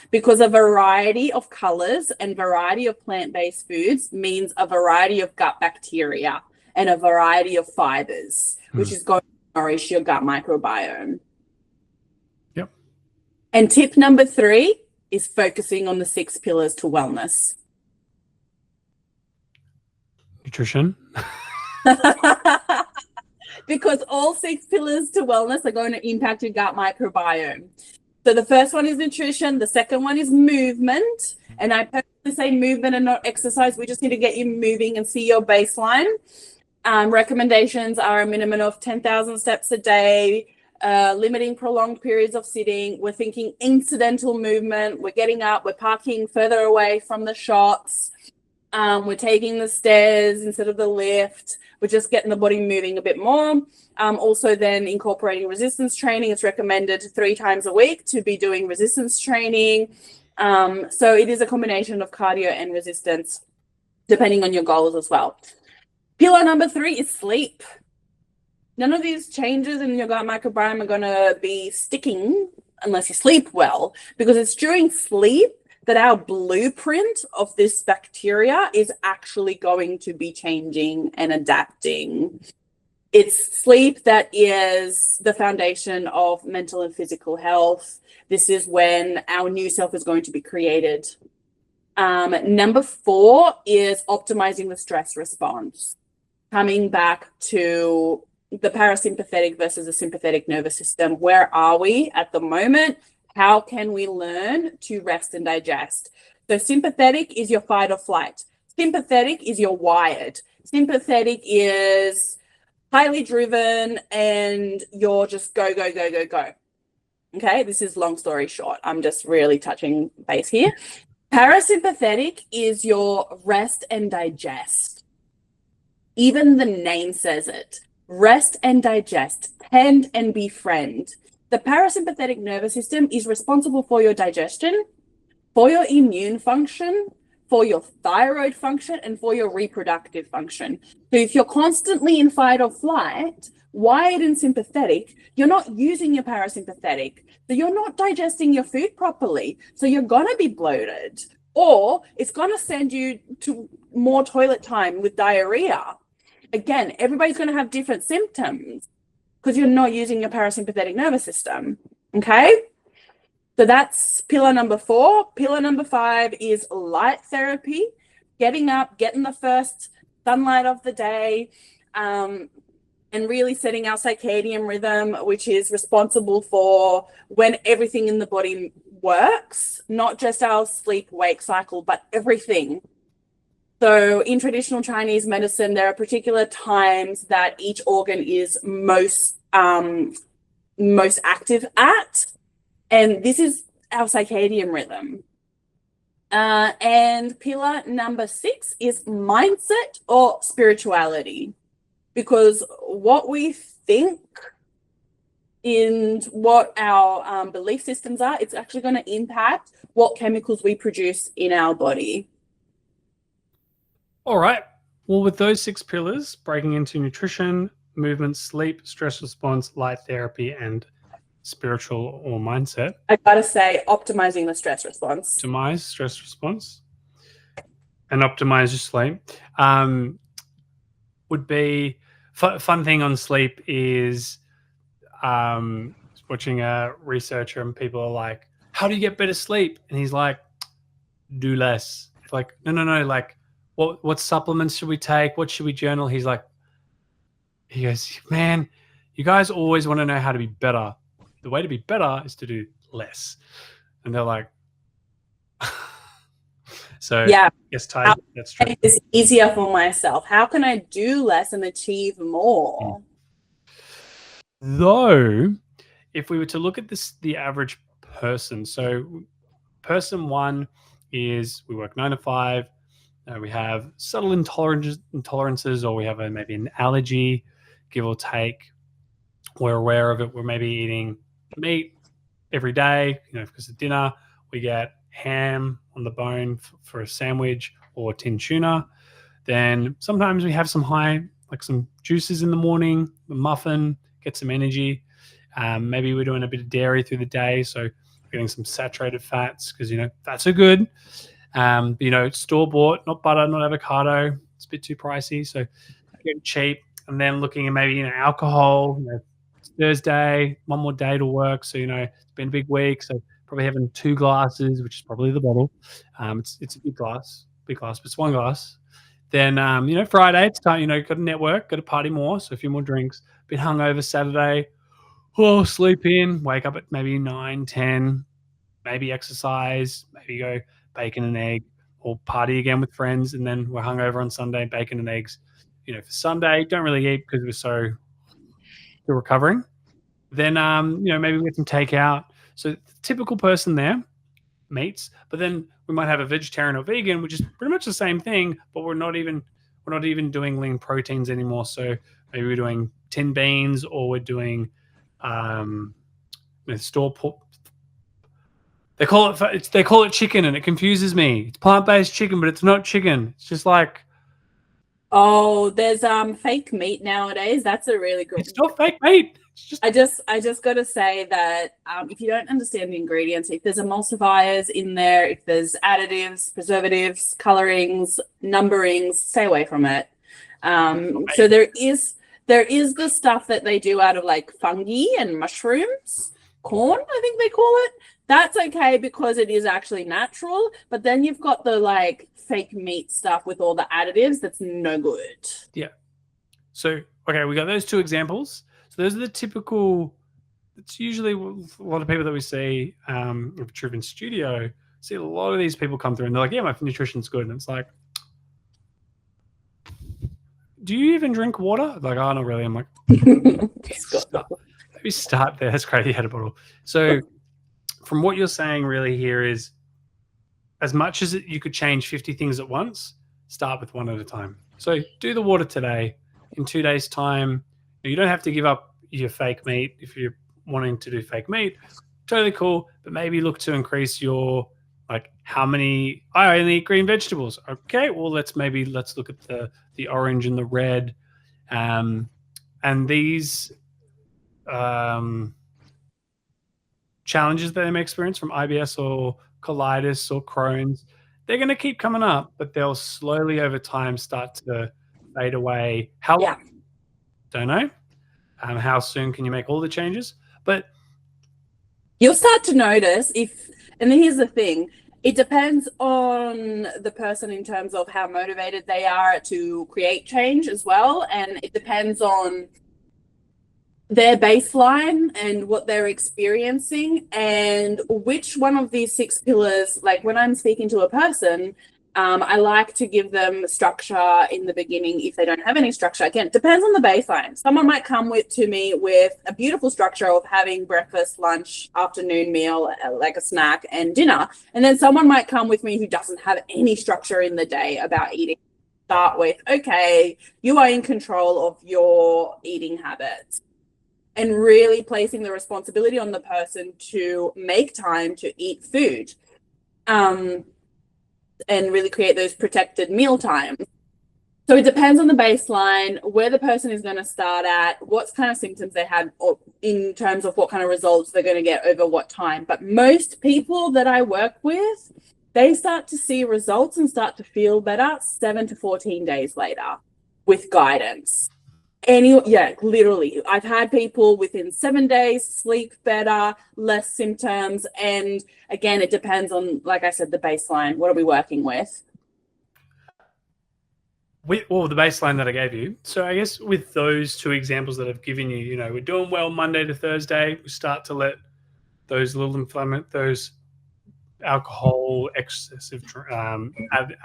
because a variety of colors and variety of plant-based foods means a variety of gut bacteria and a variety of fibers, which is going to nourish your gut microbiome. And tip number 3 is focusing on the 6 pillars to wellness. Nutrition. Because all 6 pillars to wellness are going to impact your gut microbiome. So the first one is nutrition. The second one is movement. And I personally say movement and not exercise. We just need to get you moving and see your baseline. Recommendations are a minimum of 10,000 steps a day, limiting prolonged periods of sitting. We're thinking incidental movement. We're getting up. We're parking further away from the shots. We're taking the stairs instead of the lift. We're just getting the body moving a bit more. Also then incorporating resistance training. It's recommended 3 times a week to be doing resistance training. So it is a combination of cardio and resistance, depending on your goals as well. Pillar number 3 is sleep. None of these changes in your gut microbiome are going to be sticking unless you sleep well, because it's during sleep that our blueprint of this bacteria is actually going to be changing and adapting. It's sleep that is the foundation of mental and physical health. This is when our new self is going to be created. Number 4 is optimizing the stress response. Coming back to the parasympathetic versus the sympathetic nervous system. Where are we at the moment? How can we learn to rest and digest? So sympathetic is your fight or flight. Sympathetic is your wired. Sympathetic is highly driven and you're just go, go, go, go, go. Okay, this is long story short. I'm just really touching base here. Parasympathetic is your rest and digest. Even the name says it. Rest and digest, tend and befriend. The parasympathetic nervous system is responsible for your digestion, for your immune function, for your thyroid function, and for your reproductive function. So if you're constantly in fight or flight, wired and sympathetic, you're not using your parasympathetic. So you're not digesting your food properly. So you're going to be bloated, or it's going to send you to more toilet time with diarrhea. Again, everybody's going to have different symptoms because you're not using your parasympathetic nervous system. Okay? So that's pillar number 4. Pillar number 5 is light therapy, getting up, getting the first sunlight of the day, and really setting our circadian rhythm, which is responsible for when everything in the body works, not just our sleep-wake cycle, but everything. So in traditional Chinese medicine, there are particular times that each organ is most active at, and this is our circadian rhythm. And pillar number 6 is mindset or spirituality, because what we think and what our belief systems are, it's actually going to impact what chemicals we produce in our body. All right. Well, with those 6 pillars, breaking into nutrition, movement, sleep, stress response, light therapy, and spiritual or mindset. I gotta say, optimizing the stress response. Optimize stress response and optimize your sleep. Would be fun thing on sleep is watching a researcher and people are like, how do you get better sleep? And he's like, do less. It's like, no, like what supplements should we take? What should we journal? He goes, man, you guys always want to know how to be better. The way to be better is to do less. And they're like, so yeah, yes, Ty, that's true. It's easier for myself. How can I do less and achieve more? Though, if we were to look at the average person, so person 1 is we work 9 to 5. We have subtle intolerances, or we have maybe an allergy, give or take. We're aware of it. We're maybe eating meat every day, because of dinner. We get ham on the bone for a sandwich or tin tuna. Then sometimes we have some some juices in the morning, a muffin, get some energy. Maybe we're doing a bit of dairy through the day, so we're getting some saturated fats because, fats are good. Store-bought, not butter, not avocado. It's a bit too pricey, so getting cheap. And then looking at maybe, alcohol. It's Thursday, one more day to work, so, it's been a big week, so probably having 2 glasses, which is probably the bottle. It's a big glass, but it's 1 glass. Then, Friday, it's time, got to network, got to party more, so a few more drinks. Been hungover Saturday, sleep in, wake up at maybe 9, 10, maybe exercise, maybe go bacon and egg, or party again with friends, and then we're hungover on Sunday, bacon and eggs. For Sunday, don't really eat because we're still recovering. Then, maybe we get some takeout. So the typical person there, meats, but then we might have a vegetarian or vegan, which is pretty much the same thing, but we're not even doing lean proteins anymore. So maybe we're doing tin beans, or we're doing store pork. They call it chicken, and it confuses me. It's plant-based chicken, but it's not chicken. It's just like, oh, there's fake meat nowadays. That's a really good. It's not fake meat. I just got to say that if you don't understand the ingredients, if there's emulsifiers in there, if there's additives, preservatives, colorings, numberings, stay away from it. So there is the stuff that they do out of like fungi and mushrooms, corn, I think they call it. That's okay because it is actually natural. But then you've got the like fake meat stuff with all the additives. That's no good. Yeah. So, okay, we got those 2 examples. So those are the typical, it's usually a lot of people that we see in Vitruvian studio, see a lot of these people come through and they're like, yeah, my nutrition's good. And it's like, do you even drink water? Like, oh, not really. I'm like, maybe start there. That's great. You had a bottle. So from what you're saying really here is, as much as you could change 50 things at once, start with 1 at a time. So do the water today. In 2 days' time, you don't have to give up your fake meat if you're wanting to do fake meat. Totally cool. But maybe look to increase your, like, how many, I only eat green vegetables. Okay, well, let's look at the orange and the red. And these challenges that they may experience from IBS or colitis or Crohn's, they're going to keep coming up, but they'll slowly over time start to fade away. Don't know. How soon can you make all the changes? But you'll start to notice and then here's the thing, it depends on the person in terms of how motivated they are to create change as well. And it depends on their baseline and what they're experiencing and which one of these 6 pillars, like when I'm speaking to a person, I like to give them structure in the beginning if they don't have any structure. Again, it depends on the baseline. Someone might come to me with a beautiful structure of having breakfast, lunch, afternoon meal, like a snack, and dinner. And then someone might come with me who doesn't have any structure in the day about eating. Start with, okay, you are in control of your eating habits. And really placing the responsibility on the person to make time to eat food. And really create those protected meal times. So it depends on the baseline, where the person is going to start at, what kind of symptoms they have, or in terms of what kind of results they're going to get over what time. But most people that I work with, they start to see results and start to feel better 7 to 14 days later with guidance. Literally. I've had people within 7 days sleep better, less symptoms. And again, it depends on, like I said, the baseline. What are we working with? The baseline that I gave you. So I guess with those 2 examples that I've given you, we're doing well Monday to Thursday. We start to let those those alcohol, excessive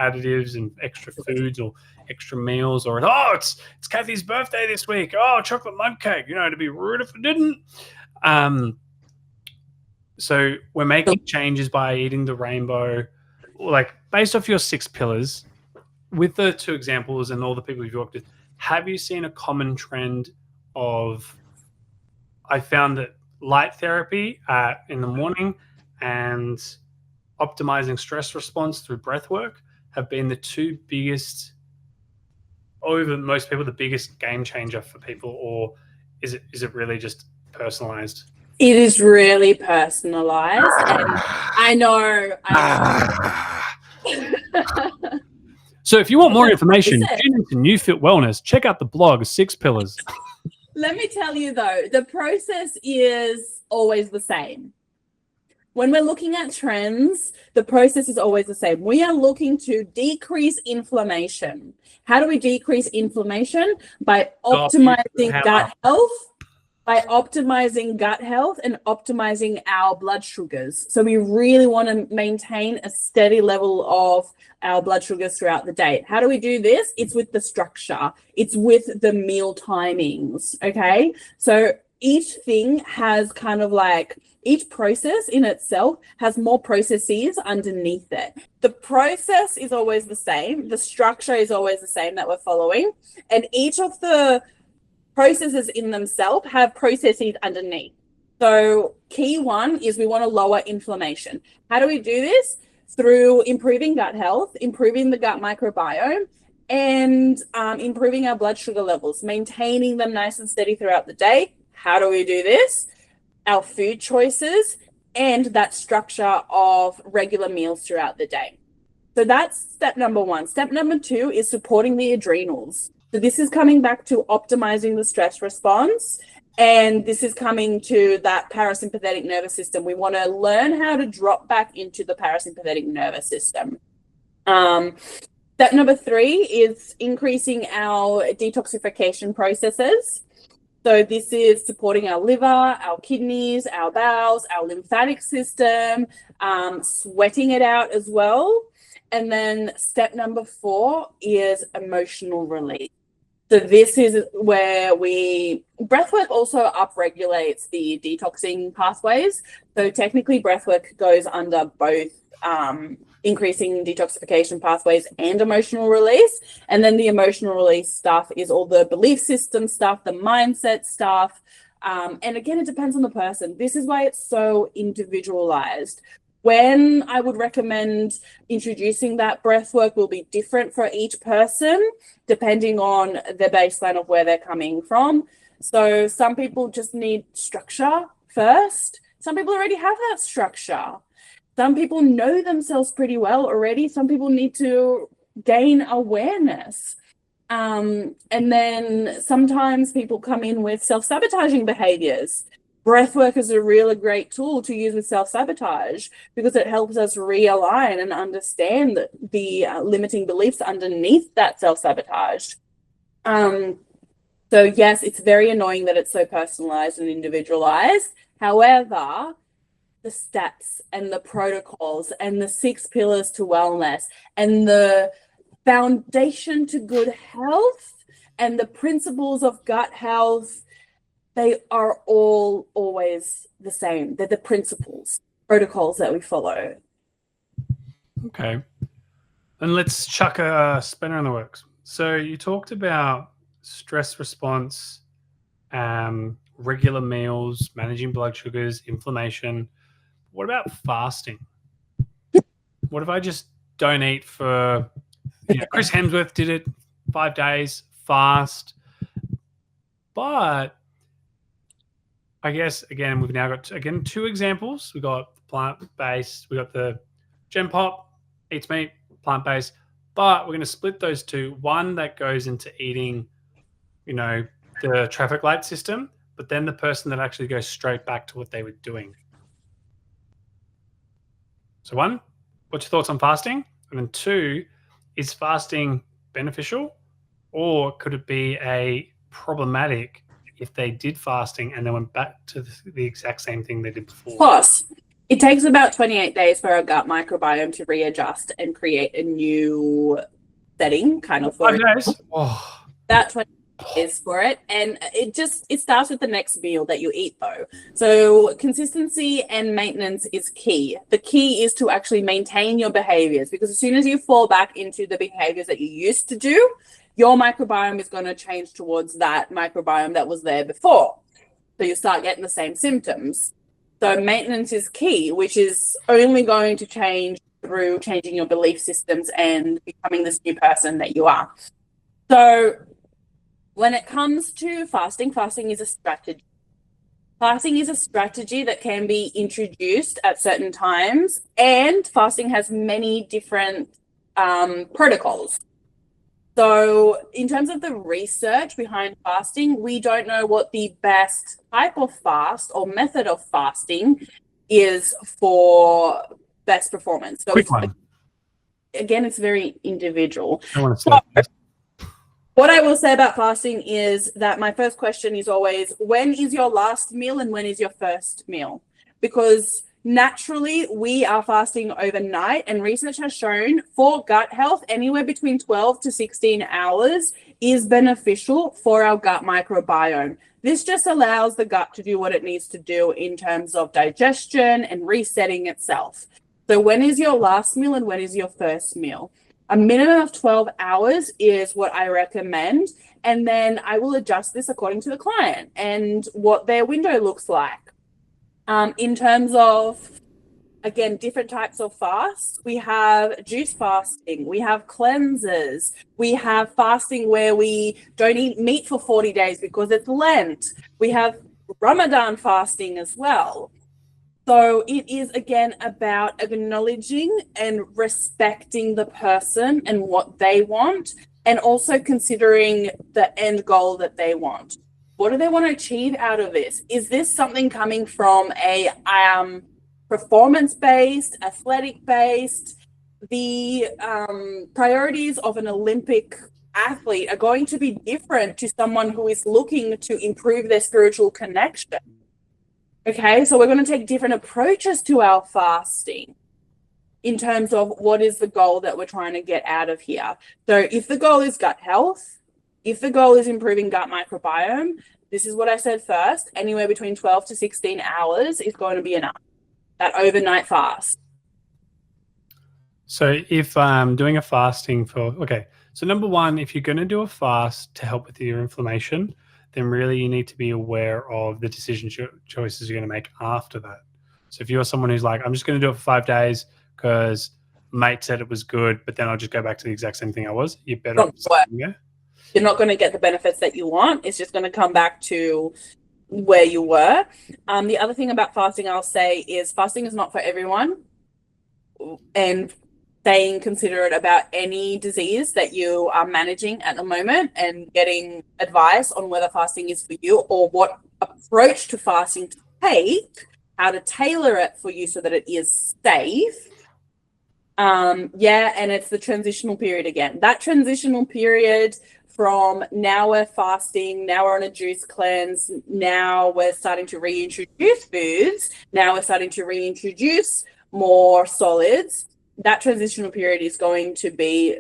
additives and extra foods or extra meals, or it's Kathy's birthday this week. Oh, chocolate mud cake. To be rude if it didn't. So we're making changes by eating the rainbow, like based off your 6 pillars. With the 2 examples and all the people you've worked with, have you seen a common trend of? I found that light therapy in the morning and optimizing stress response through breath work have been the 2 biggest, over most people, the biggest game changer for people, or is it really just personalized? It is really personalized, and I know. So if you want more information, tune into New Fit Wellness. Check out the blog 6 Pillars. Let me tell you though, the process is always the same. when we're looking at trends, the process is always the same. We are looking to decrease inflammation. How do we decrease inflammation? By optimizing gut health, and optimizing our blood sugars. So we really want to maintain a steady level of our blood sugars throughout the day. How do we do this? It's with the structure. It's with the meal timings, okay? So each thing has kind of like, each process in itself has more processes underneath it. The process is always the same. The structure is always the same that we're following. And each of the processes in themselves have processes underneath. So key one is we want to lower inflammation. How do we do this? Through improving gut health, improving the gut microbiome, and improving our blood sugar levels, maintaining them nice and steady throughout the day. How do we do this? Our food choices and that structure of regular meals throughout the day. So that's step number one. Step number two is supporting the adrenals. So this is coming back to optimizing the stress response. And this is coming to that parasympathetic nervous system. We want to learn how to drop back into the parasympathetic nervous system. Step number three is increasing our detoxification processes. So this is supporting our liver, our kidneys, our bowels, our lymphatic system, sweating it out as well. And then step number four is emotional release. So this is where breathwork also upregulates the detoxing pathways. So technically breathwork goes under both increasing detoxification pathways and emotional release. And then the emotional release stuff is all the belief system stuff, the mindset stuff. And again, it depends on the person. This is why it's so individualized. When I would recommend introducing that breath work will be different for each person, depending on the baseline of where they're coming from. So some people just need structure first. Some people already have that structure. Some people know themselves pretty well already. Some people need to gain awareness. And then sometimes people come in with self-sabotaging behaviors. Breathwork is a really great tool to use with self-sabotage because it helps us realign and understand the limiting beliefs underneath that self-sabotage. So yes, it's very annoying that it's so personalized and individualized. However, the steps and the protocols and the 6 pillars to wellness and the foundation to good health and the principles of gut health, they are all always the same. They're the principles, protocols that we follow. Okay. And let's chuck a spanner in the works. So you talked about stress response, regular meals, managing blood sugars, inflammation. What about fasting? What if I just don't eat for, Chris Hemsworth did it 5 days, fast. But I guess, again, we've now got, 2 examples. We've got plant-based, we've got the Gen Pop, eats meat, plant-based, but we're going to split those 2. One that goes into eating, the traffic light system, but then the person that actually goes straight back to what they were doing. So 1, what's your thoughts on fasting? And then 2, is fasting beneficial or could it be a problematic if they did fasting and they went back to the exact same thing they did before? Of course. It takes about 28 days for our gut microbiome to readjust and create a new setting kind of for 5 days? Oh. About 20 days for it. And it starts with the next meal that you eat though. So consistency and maintenance is key. The key is to actually maintain your behaviors because as soon as you fall back into the behaviors that you used to do, your microbiome is going to change towards that microbiome that was there before. So you start getting the same symptoms. So maintenance is key, which is only going to change through changing your belief systems and becoming this new person that you are. So when it comes to fasting, fasting is a strategy. Fasting is a strategy that can be introduced at certain times, and fasting has many different protocols. So in terms of the research behind fasting, we don't know what the best type of fast or method of fasting is for best performance. So Quick one. it's very individual. I want to say What I will say about fasting is that my first question is always, when is your last meal and when is your first meal? Because naturally we are fasting overnight, and research has shown for gut health, anywhere between 12 to 16 hours is beneficial for our gut microbiome. This just allows the gut to do what it needs to do in terms of digestion and resetting itself. So when is your last meal and when is your first meal? A minimum of 12 hours is what I recommend. And then I will adjust this according to the client and what their window looks like. In terms of, again, different types of fasts, we have juice fasting, we have cleansers, we have fasting where we don't eat meat for 40 days because it's Lent. We have Ramadan fasting as well. So it is, again, about acknowledging and respecting the person and what they want, and also considering the end goal that they want. What do they want to achieve out of this? Is this something coming from a performance-based, athletic-based? The priorities of an Olympic athlete are going to be different to someone who is looking to improve their spiritual connection. Okay, so we're going to take different approaches to our fasting in terms of what is the goal that we're trying to get out of here. So if the goal is gut health, if the goal is improving gut microbiome, this is what I said first, anywhere between 12 to 16 hours is going to be enough, that overnight fast. So if I'm doing a fasting so number one, if you're going to do a fast to help with your inflammation, then really you need to be aware of the decision choices you're going to make after that. So if you're someone who's like, I'm just going to do it for 5 days because mate said it was good, but then I'll just go back to the exact same thing I was, you're better off. You're not going to get the benefits that you want. It's just going to come back to where you were. The other thing about fasting I'll say is fasting is not for everyone. And staying considerate about any disease that you are managing at the moment and getting advice on whether fasting is for you or what approach to fasting to take, how to tailor it for you so that it is safe. And it's the transitional period again. That transitional period from now we're fasting, now we're on a juice cleanse, now we're starting to reintroduce foods, now we're starting to reintroduce more solids. That transitional period is going to be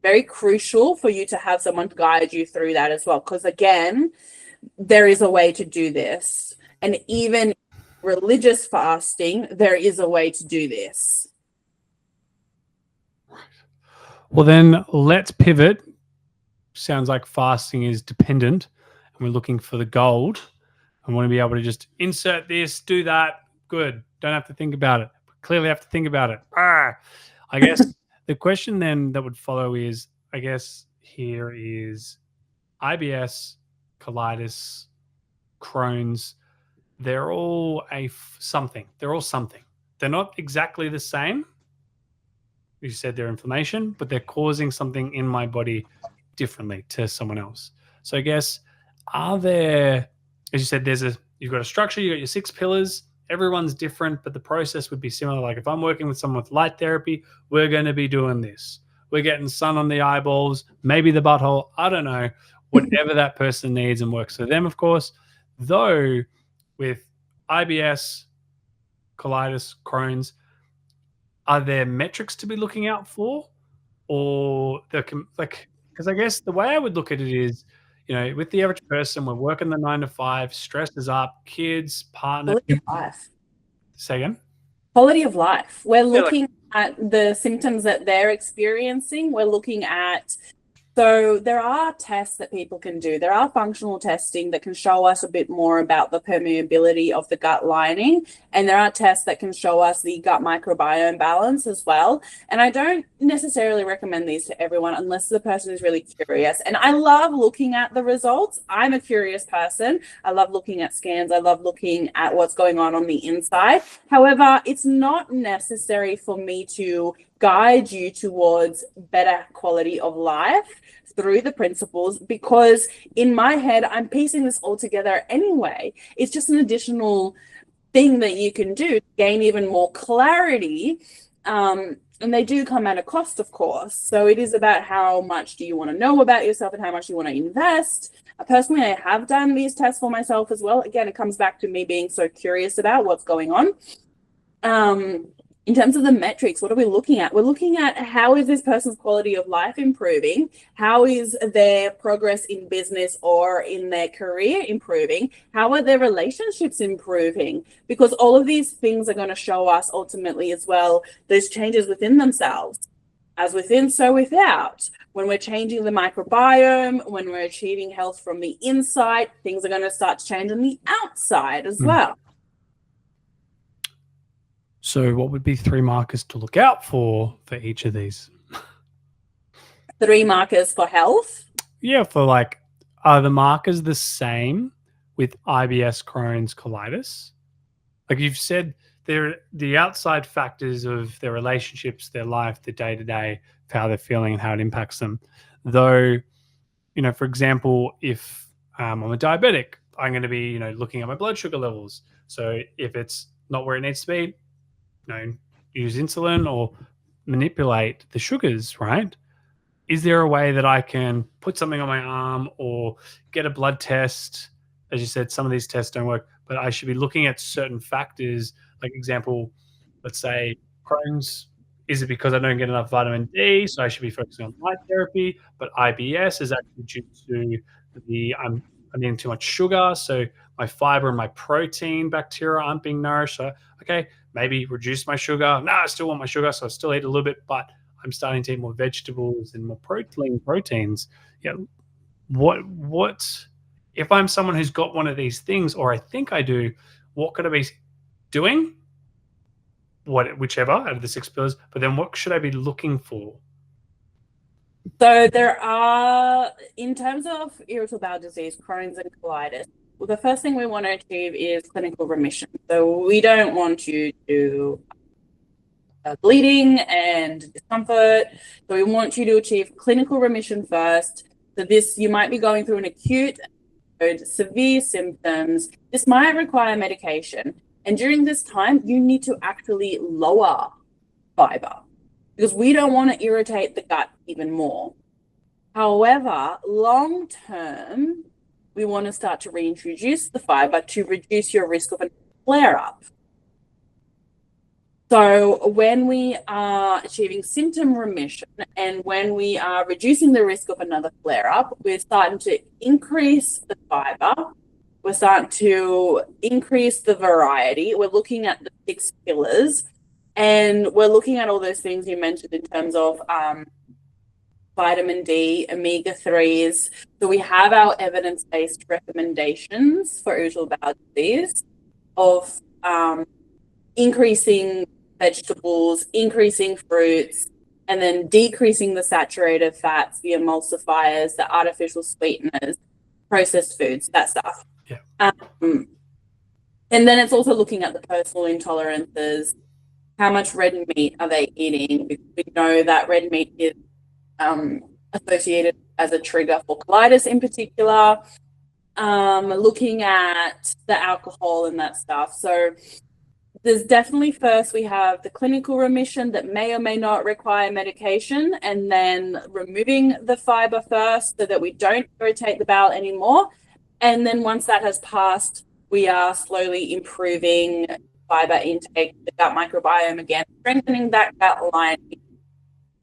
very crucial for you to have someone to guide you through that as well. Because again, there is a way to do this. And even religious fasting, there is a way to do this. Well, then let's pivot. Sounds like fasting is dependent and we're looking for the gold. I want to be able to just insert this, do that. Good. Don't have to think about it. Clearly have to think about it. I guess the question then that would follow is, I guess here is IBS, colitis, Crohn's. They're all something. They're all something. They're not exactly the same. You said they're inflammation, but they're causing something in my body differently to someone else. So I guess, are there, as you said, you've got a structure, you've got your 6 pillars. Everyone's different, but the process would be similar. Like if I'm working with someone with light therapy, we're going to be doing this. We're getting sun on the eyeballs, maybe the butthole. I don't know, whatever that person needs and works for them, of course. Though with IBS, colitis, Crohn's, are there metrics to be looking out for? Or because I guess the way I would look at it is, with the average person, we're working the 9 to 5, stress is up, kids, partner. Quality of life. Say again? Quality of life. We're looking at the symptoms that they're experiencing. We're looking at, so there are tests that people can do. There are functional testing that can show us a bit more about the permeability of the gut lining. And there are tests that can show us the gut microbiome balance as well. And I don't necessarily recommend these to everyone unless the person is really curious. And I love looking at the results. I'm a curious person. I love looking at scans. I love looking at what's going on the inside. However, it's not necessary for me to guide you towards better quality of life through the principles, because in my head, I'm piecing this all together anyway. It's just an additional thing that you can do to gain even more clarity. And they do come at a cost, of course. So it is about how much do you want to know about yourself and how much you want to invest. Personally, I have done these tests for myself as well. Again, it comes back to me being so curious about what's going on. In terms of the metrics, what are we looking at? We're looking at how is this person's quality of life improving? How is their progress in business or in their career improving? How are their relationships improving? Because all of these things are going to show us ultimately as well those changes within themselves. As within, so without. When we're changing the microbiome, when we're achieving health from the inside, things are going to start to change on the outside as well. So what would be 3 markers to look out for each of these? 3 markers for health? Yeah, for like, are the markers the same with IBS, Crohn's, colitis? Like you've said, they're the outside factors of their relationships, their life, the day-to-day, how they're feeling and how it impacts them. Though, you know, for example, if I'm a diabetic, I'm going to be, you know, looking at my blood sugar levels. So if it's not where it needs to be, you know, use insulin or manipulate the sugars, right? Is there a way that I can put something on my arm or get a blood test? As you said, some of these tests don't work, but I should be looking at certain factors. Like example, let's say Crohn's, is it because I don't get enough vitamin D? So I should be focusing on light therapy, but IBS is actually due to I'm eating too much sugar. So my fiber and my protein bacteria aren't being nourished. So, okay, maybe reduce my sugar. No, I still want my sugar. So I still eat a little bit, but I'm starting to eat more vegetables and more proteins. Yeah. What if I'm someone who's got one of these things, or I think I do, what could I be doing? Whichever out of the 6 pillars, but then what should I be looking for? So there are, in terms of irritable bowel disease, Crohn's and colitis, well, the first thing we want to achieve is clinical remission. So we don't want you to bleeding and discomfort. So we want you to achieve clinical remission first. So this, you might be going through an acute, severe symptoms. This might require medication. And during this time, you need to actually lower fiber because we don't want to irritate the gut even more. However, long term, we want to start to reintroduce the fiber to reduce your risk of a flare-up. So when we are achieving symptom remission and when we are reducing the risk of another flare-up, we're starting to increase the fiber. We're starting to increase the variety. We're looking at the 6 pillars and we're looking at all those things you mentioned in terms of vitamin D, omega-3s. So we have our evidence-based recommendations for irritable bowel disease of increasing vegetables, increasing fruits, and then decreasing the saturated fats, the emulsifiers, the artificial sweeteners, processed foods, that stuff. Yeah. And then it's also looking at the personal intolerances. How much red meat are they eating? Because we know that red meat is associated as a trigger for colitis in particular. Looking at the alcohol and that stuff. So there's definitely first we have the clinical remission that may or may not require medication, and then removing the fiber first so that we don't irritate the bowel anymore. And then once that has passed, we are slowly improving fiber intake, the gut microbiome again, strengthening that gut lining.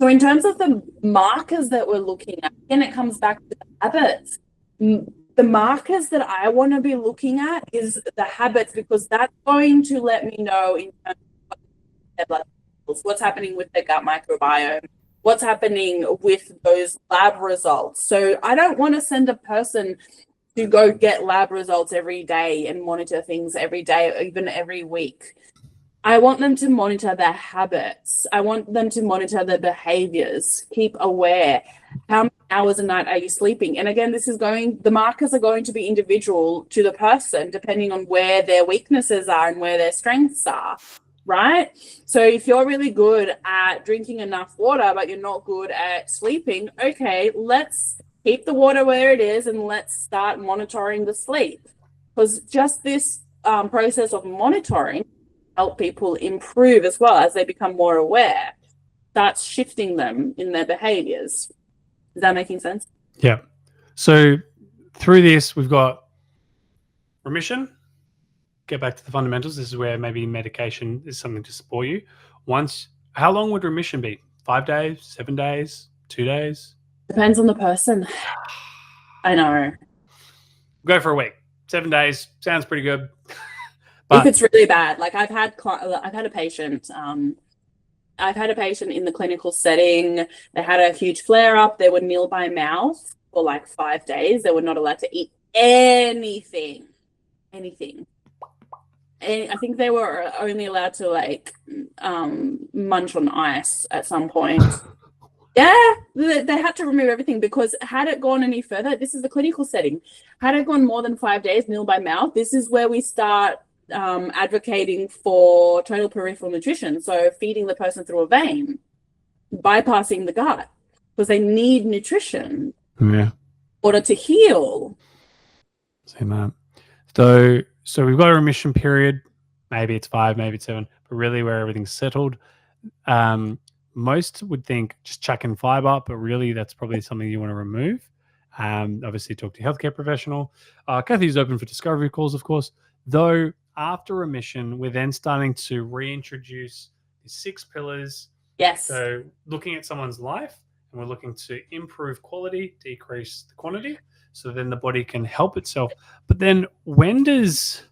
So in terms of the markers that we're looking at, again, it comes back to the habits. The markers that I want to be looking at is the habits, because that's going to let me know in terms of their blood levels, what's happening with their gut microbiome, what's happening with those lab results. So I don't want to send a person to go get lab results every day and monitor things every day, or even every week. I want them to monitor their habits. I want them to monitor their behaviors, keep aware. How many hours a night are you sleeping? And again, the markers are going to be individual to the person, depending on where their weaknesses are and where their strengths are, right? So if you're really good at drinking enough water, but you're not good at sleeping, okay, let's keep the water where it is and let's start monitoring the sleep. Because just this process of monitoring help people improve as well as they become more aware, starts shifting them in their behaviors. Is that making sense? Yeah. So through this, we've got remission. Get back to the fundamentals. This is where maybe medication is something to support you. How long would remission be? 5 days, 7 days, 2 days? Depends on the person. I know. Go for a week. 7 days sounds pretty good. If it's really bad, like I've had a patient. I've had a patient in the clinical setting. They had a huge flare up. They were nil by mouth for like 5 days. They were not allowed to eat anything. And I think they were only allowed to like munch on ice at some point. Yeah, they had to remove everything because had it gone any further, this is the clinical setting. Had it gone more than 5 days, nil by mouth, this is where we start advocating for total peripheral nutrition. So feeding the person through a vein, bypassing the gut, because they need nutrition in order to heal. Same that. So we've got a remission period. Maybe it's 5, maybe it's 7, but really where everything's settled. Most would think just chuck in fiber, but really that's probably something you want to remove. Obviously, talk to a healthcare professional. Kathy's open for discovery calls, of course. Though after remission, we're then starting to reintroduce the 6 pillars. Yes. So looking at someone's life, and we're looking to improve quality, decrease the quantity, so then the body can help itself. But then when does,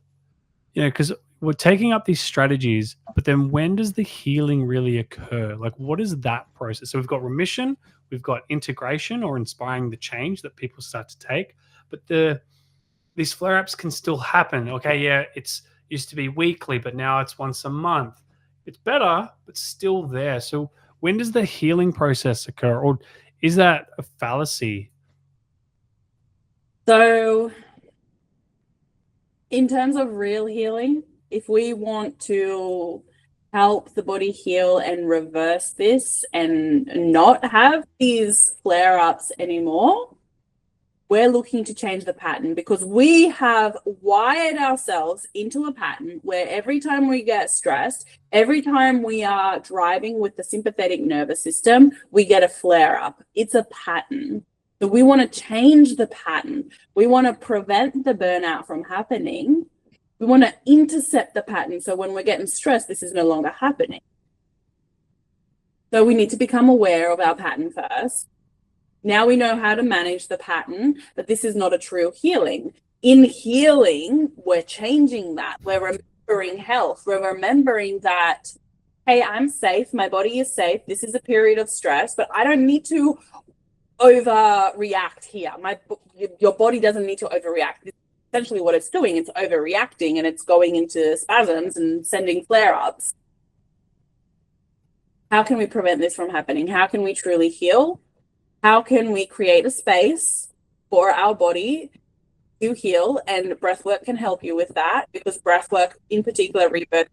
because we're taking up these strategies, but then when does the healing really occur? Like, what is that process? So we've got remission, we've got integration or inspiring the change that people start to take, but these flare-ups can still happen. Okay, yeah, it's used to be weekly, but now it's once a month. It's better, but still there. So when does the healing process occur, or is that a fallacy? So in terms of real healing, if we want to help the body heal and reverse this and not have these flare-ups anymore, we're looking to change the pattern because we have wired ourselves into a pattern where every time we get stressed, every time we are driving with the sympathetic nervous system, we get a flare-up. It's a pattern. So we want to change the pattern. We want to prevent the burnout from happening. We want to intercept the pattern. So when we're getting stressed, this is no longer happening. So we need to become aware of our pattern first. Now we know how to manage the pattern, but this is not a true healing. In healing, we're changing that. We're remembering health. We're remembering that, hey, I'm safe. My body is safe. This is a period of stress, but I don't need to overreact here. Your body doesn't need to overreact. This is essentially what it's doing. It's overreacting and it's going into spasms and sending flare-ups. How can we prevent this from happening? How can we truly heal? How can we create a space for our body to heal? And breathwork can help you with that, because breathwork, in particular, rebirth,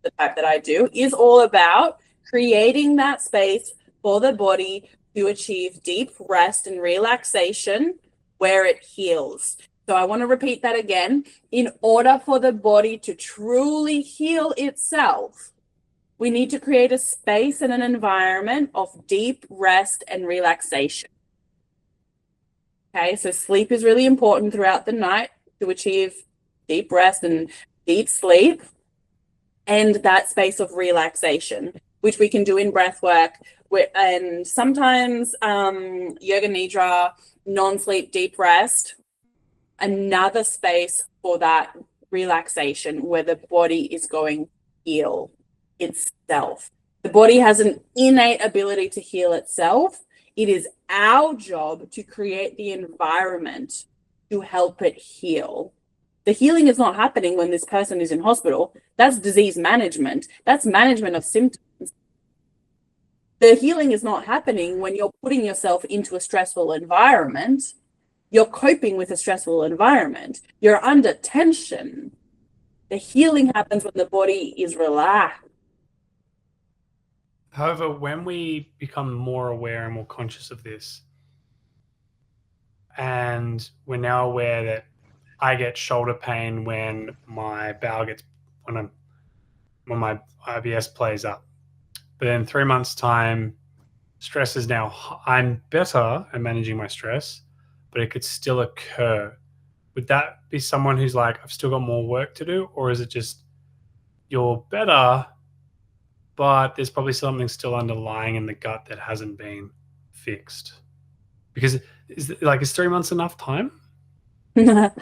the type that I do, is all about creating that space for the body to achieve deep rest and relaxation where it heals. So I want to repeat that again. In order for the body to truly heal itself, we need to create a space and an environment of deep rest and relaxation. Okay, so sleep is really important throughout the night to achieve deep rest and deep sleep, and that space of relaxation, which we can do in breath work. And sometimes yoga nidra, non-sleep deep rest, another space for that relaxation where the body is going to heal itself. The body has an innate ability to heal itself. It is our job to create the environment to help it heal. The healing is not happening when this person is in hospital. That's disease management. That's management of symptoms. The healing is not happening when you're putting yourself into a stressful environment. You're coping with a stressful environment. You're under tension. The healing happens when the body is relaxed. However, when we become more aware and more conscious of this, and we're now aware that I get shoulder pain when my bowel gets when my IBS plays up. But in 3 months' time, stress is now, I'm better at managing my stress, but it could still occur. Would that be someone who's like, I've still got more work to do? Or is it just you're better, but there's probably something still underlying in the gut that hasn't been fixed? Because is 3 months enough time? Like,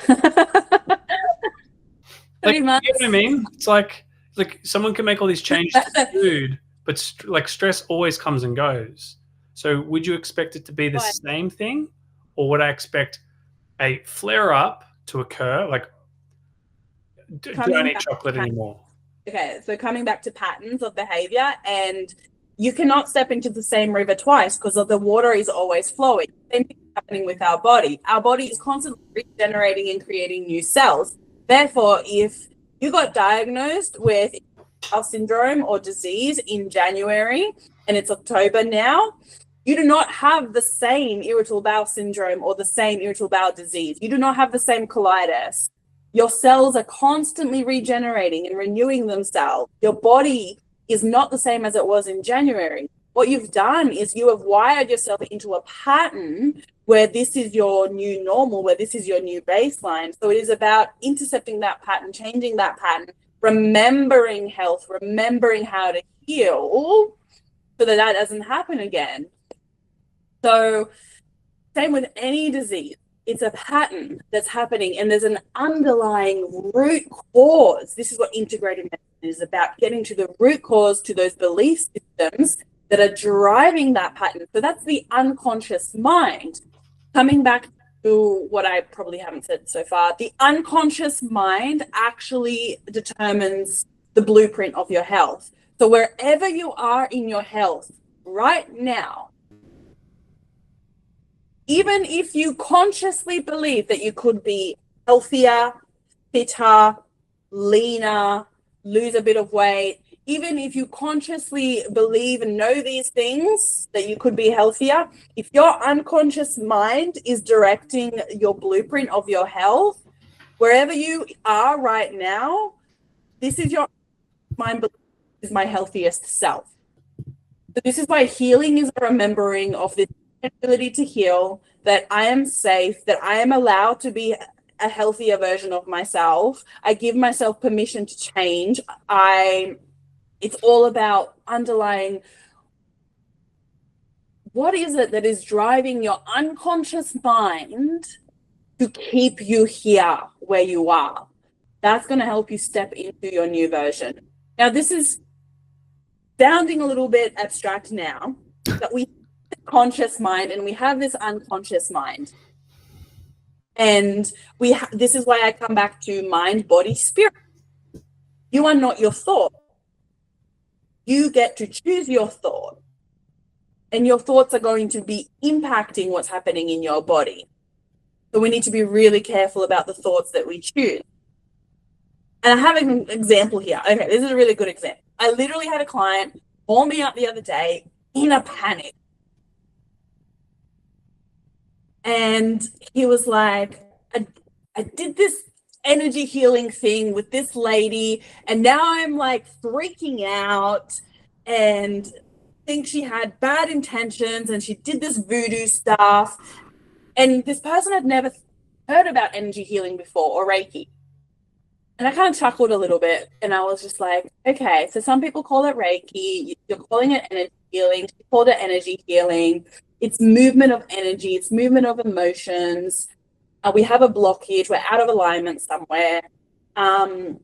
3 you months. know what I mean? It's like someone can make all these changes to food, but stress always comes and goes. So would you expect it to be the same thing, or would I expect a flare up to occur? Like, do I need chocolate anymore? Okay, so coming back to patterns of behavior, and you cannot step into the same river twice because the water is always flowing. Same thing is happening with our body. Our body is constantly regenerating and creating new cells. Therefore, if you got diagnosed with bowel syndrome or disease in January and it's October now, you do not have the same irritable bowel syndrome or the same irritable bowel disease. You do not have the same colitis. Your cells are constantly regenerating and renewing themselves. Your body is not the same as it was in January. What you've done is you have wired yourself into a pattern where this is your new normal, where this is your new baseline. So it is about intercepting that pattern, changing that pattern, remembering health, remembering how to heal so that that doesn't happen again. So same with any disease. It's a pattern that's happening and there's an underlying root cause. This is what integrative medicine is about, getting to the root cause, to those belief systems that are driving that pattern. So that's the unconscious mind. Coming back to what I probably haven't said so far, the unconscious mind actually determines the blueprint of your health. So wherever you are in your health right now, even if you consciously believe that you could be healthier, fitter, leaner, lose a bit of weight, even if you consciously believe and know these things, that you could be healthier, if your unconscious mind is directing your blueprint of your health, wherever you are right now, this is your mind is my healthiest self. So this is why healing is a remembering of this ability to heal, that I am safe, that I am allowed to be a healthier version of myself. I give myself permission to change. It's all about underlying what is it that is driving your unconscious mind to keep you here where you are. That's going to help you step into your new version. Now, this is sounding a little bit abstract now, but we conscious mind and we have this unconscious mind, and this is why I come back to mind, body, spirit. You are not your thought. You get to choose your thought, and your thoughts are going to be impacting what's happening in your body. So we need to be really careful about the thoughts that we choose. And I have an example here. Okay, this is a really good example. I literally had a client call me up the other day in a panic. And he was like, I did this energy healing thing with this lady, and now I'm like freaking out and think she had bad intentions and she did this voodoo stuff. And this person had never heard about energy healing before or Reiki. And I kind of chuckled a little bit and I was just like, okay, so some people call it Reiki, you're calling it energy healing, she called it energy healing. It's movement of energy, it's movement of emotions. We have a blockage, we're out of alignment somewhere. I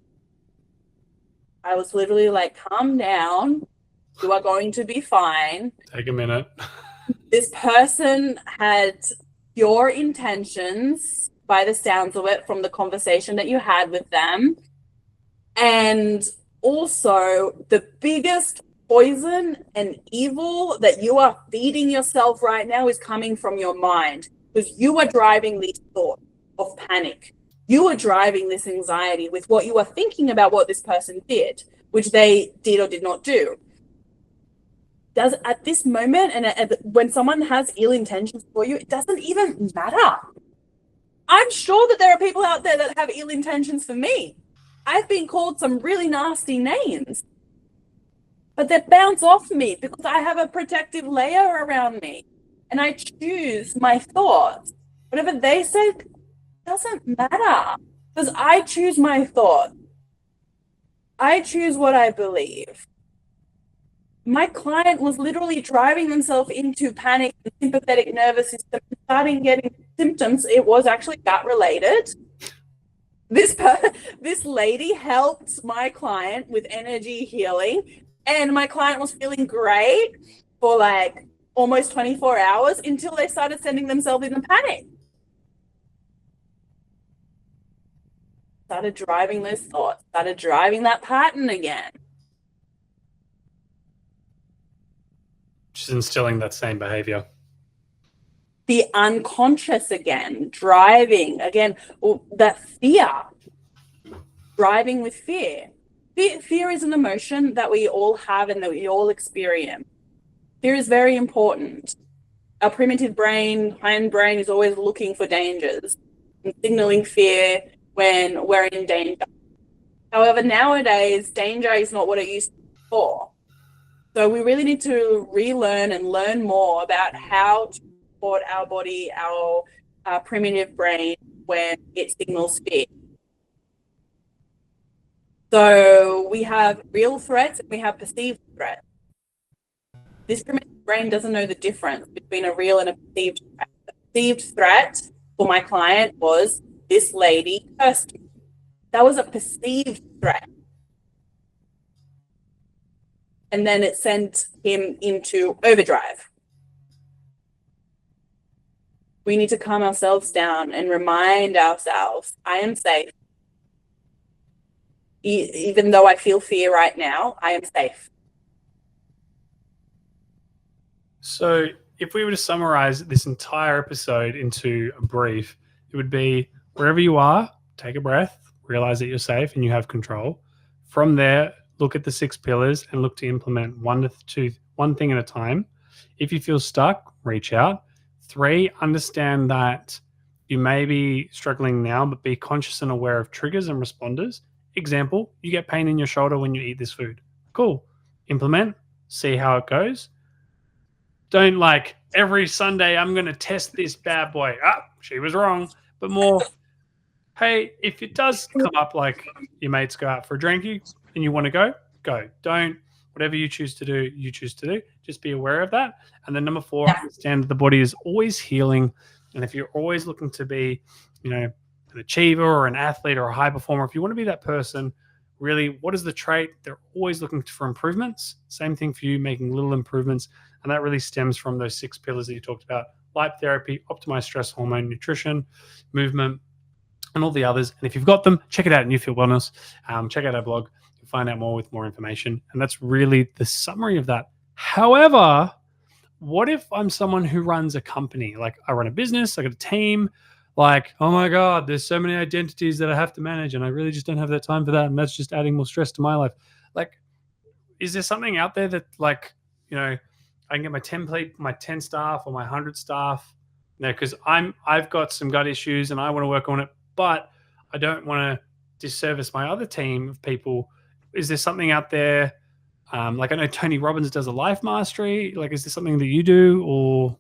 was literally like, calm down, you are going to be fine. Take a minute. This person had pure intentions by the sounds of it from the conversation that you had with them. And also the biggest poison and evil that you are feeding yourself right now is coming from your mind, because you are driving these thoughts of panic. You are driving this anxiety with what you are thinking about what this person did, which they did or did not do. Does at this moment, and when someone has ill intentions for you, it doesn't even matter. I'm sure that there are people out there that have ill intentions for me. I've been called some really nasty names, but they bounce off me because I have a protective layer around me and I choose my thoughts. Whatever they say doesn't matter because I choose my thoughts. I choose what I believe. My client was literally driving themselves into panic and sympathetic nervous system, starting getting symptoms. It was actually gut related. This lady helped my client with energy healing, and my client was feeling great for like almost 24 hours until they started sending themselves into panic. Started driving those thoughts, started driving that pattern again. Just instilling that same behavior. The unconscious again, driving again, that fear, driving with fear. Fear is an emotion that we all have and that we all experience. Fear is very important. Our primitive brain, hindbrain, is always looking for dangers and signaling fear when we're in danger. However, nowadays, danger is not what it used to be before. So we really need to relearn and learn more about how to support our body, our primitive brain when it signals fear. So we have real threats and we have perceived threats. This primitive brain doesn't know the difference between a real and a perceived threat. The perceived threat for my client was this lady cursed me. That was a perceived threat. And then it sent him into overdrive. We need to calm ourselves down and remind ourselves, I am safe. Even though I feel fear right now, I am safe. So if we were to summarize this entire episode into a brief, it would be wherever you are, take a breath, realize that you're safe and you have control. From there, look at the 6 pillars and look to implement one thing at a time. If you feel stuck, reach out. 3, understand that you may be struggling now, but be conscious and aware of triggers and responders. Example, you get pain in your shoulder when you eat this food. Cool. Implement, see how it goes. Don't like every Sunday, I'm going to test this bad boy. She was wrong. But more, hey, if it does come up like your mates go out for a drink and you want to go, go. Don't, whatever you choose to do, you choose to do. Just be aware of that. And then number 4, understand that the body is always healing. And if you're always looking to be, an achiever or an athlete or a high performer, if you want to be that person, really, what is the trait? They're always looking for improvements. Same thing for you, making little improvements. And that really stems from those 6 pillars that you talked about: light therapy, optimized stress hormone, nutrition, movement, and all the others. And if you've got them, check it out at New Feel Wellness. Check out our blog. You'll find out more with more information. And that's really the summary of that. However, what if I'm someone who runs a company? Like I run a business, I got a team. Like, oh my God, there's so many identities that I have to manage and I really just don't have that time for that. And that's just adding more stress to my life. Like, is there something out there that I can get my 10 staff or my 100 staff, because I've got some gut issues and I want to work on it, but I don't want to disservice my other team of people. Is there something out there? Like I know Tony Robbins does a life mastery. Like, is there something that you do or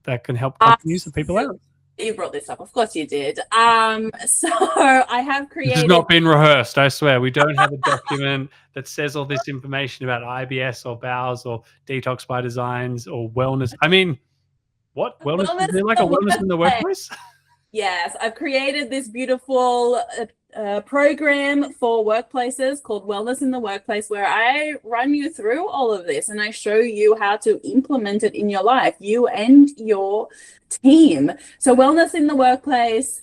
that can help companies and people out? You brought this up. Of course you did. So I have created... This has not been rehearsed, I swear. We don't have a document that says all this information about IBS or bowels or detox by designs or wellness. I mean, what? Wellness? Is there like a wellness in the workplace? Yes, I've created this beautiful program for workplaces called Wellness in the Workplace, where I run you through all of this and I show you how to implement it in your life, you and your team. So Wellness in the Workplace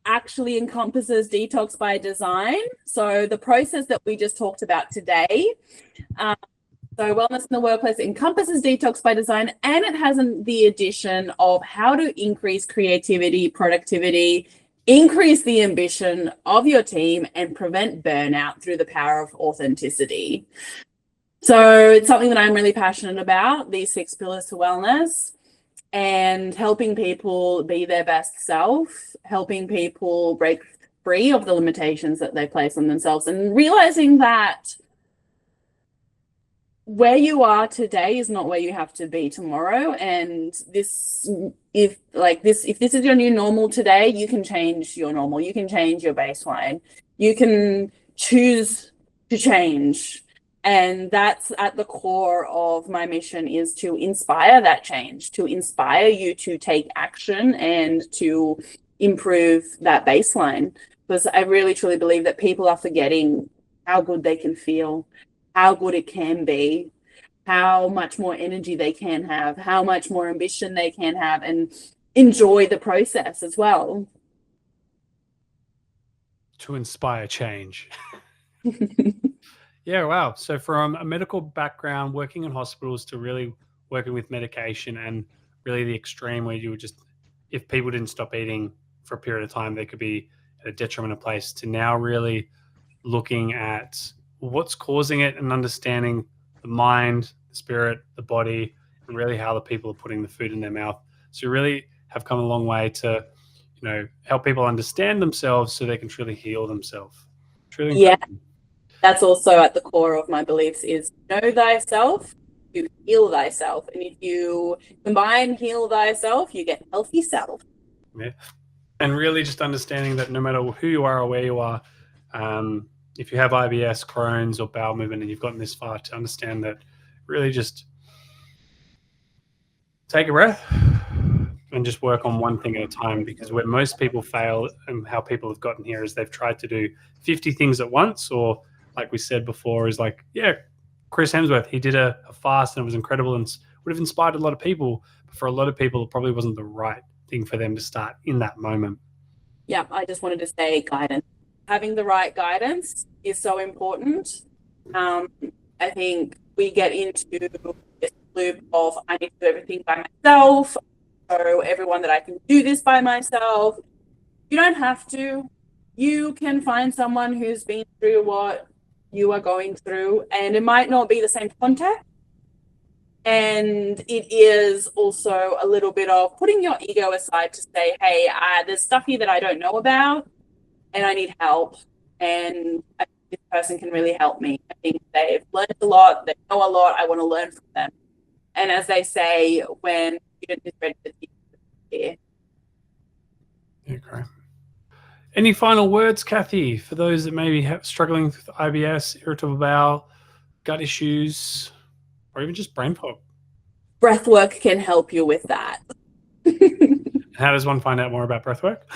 actually encompasses detox by design. So the process that we just talked about today, so Wellness in the Workplace encompasses detox by design, and it has the addition of how to increase creativity, productivity, increase the ambition of your team, and prevent burnout through the power of authenticity. So it's something that I'm really passionate about, these 6 pillars to wellness. and helping people be their best self, helping people break free of the limitations that they place on themselves, and realizing that where you are today is not where you have to be tomorrow. And if this is your new normal today, you can change your normal, you can change your baseline, you can choose to change. And that's at the core of my mission, is to inspire that change, to inspire you to take action and to improve that baseline. Because I really truly believe that people are forgetting how good they can feel, how good it can be, how much more energy they can have, how much more ambition they can have, and enjoy the process as well. To inspire change. Yeah, wow. So from a medical background, working in hospitals, to really working with medication, and really the extreme where you would just, if people didn't stop eating for a period of time, they could be at a detrimental place, to now really looking at what's causing it and understanding the mind, the spirit, the body, and really how the people are putting the food in their mouth. So you really have come a long way to, help people understand themselves so they can truly heal themselves. Truly incredible. That's also at the core of my beliefs, is know thyself, to heal thyself. And if you combine heal thyself, you get healthy self. Yeah. And really just understanding that no matter who you are or where you are, if you have IBS, Crohn's, or bowel movement, and you've gotten this far, to understand that really just take a breath and just work on one thing at a time. Because where most people fail and how people have gotten here is they've tried to do 50 things at once, or like we said before, is like, Chris Hemsworth, he did a fast and it was incredible and would have inspired a lot of people. But for a lot of people, it probably wasn't the right thing for them to start in that moment. Yeah, I just wanted to say guidance. Having the right guidance is so important. I think we get into this loop of, I need to do everything by myself, so everyone that I can do this by myself. You don't have to. You can find someone who's been through what you are going through, and it might not be the same context. And it is also a little bit of putting your ego aside to say, hey, there's stuff here that I don't know about and I need help. And I think this person can really help me. I think they've learned a lot, they know a lot, I want to learn from them. And as they say, when a student is ready to teach, here. Okay. Any final words, Kathy, for those that may be struggling with IBS, irritable bowel, gut issues, or even just brain fog? Breathwork can help you with that. How does one find out more about breathwork?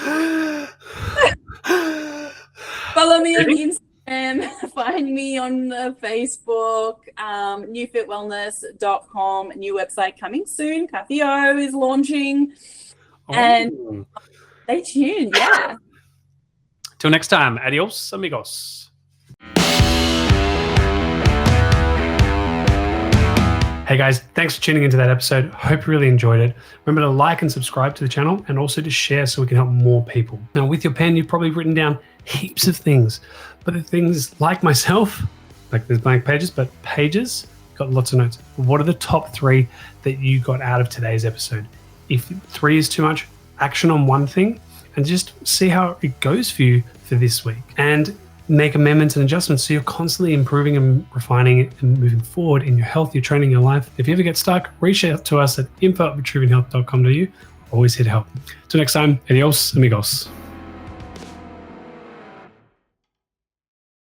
Follow me on Instagram, find me on Facebook, newfitwellness.com, new website coming soon. Kathy O is launching. And stay tuned, yeah. Till next time, adios, amigos. Hey guys, thanks for tuning into that episode. Hope you really enjoyed it. Remember to like and subscribe to the channel, and also to share so we can help more people. Now, with your pen, you've probably written down heaps of things, but the things like myself, like there's blank pages, but pages, got lots of notes. What are the top 3 that you got out of today's episode? If 3 is too much, action on one thing and just see how it goes for you for this week. And make amendments and adjustments so you're constantly improving and refining and moving forward in your health, your training, your life. If you ever get stuck, reach out to us at info@vitruvianhealth.com.au. Always here to help. Till next time, adios, amigos.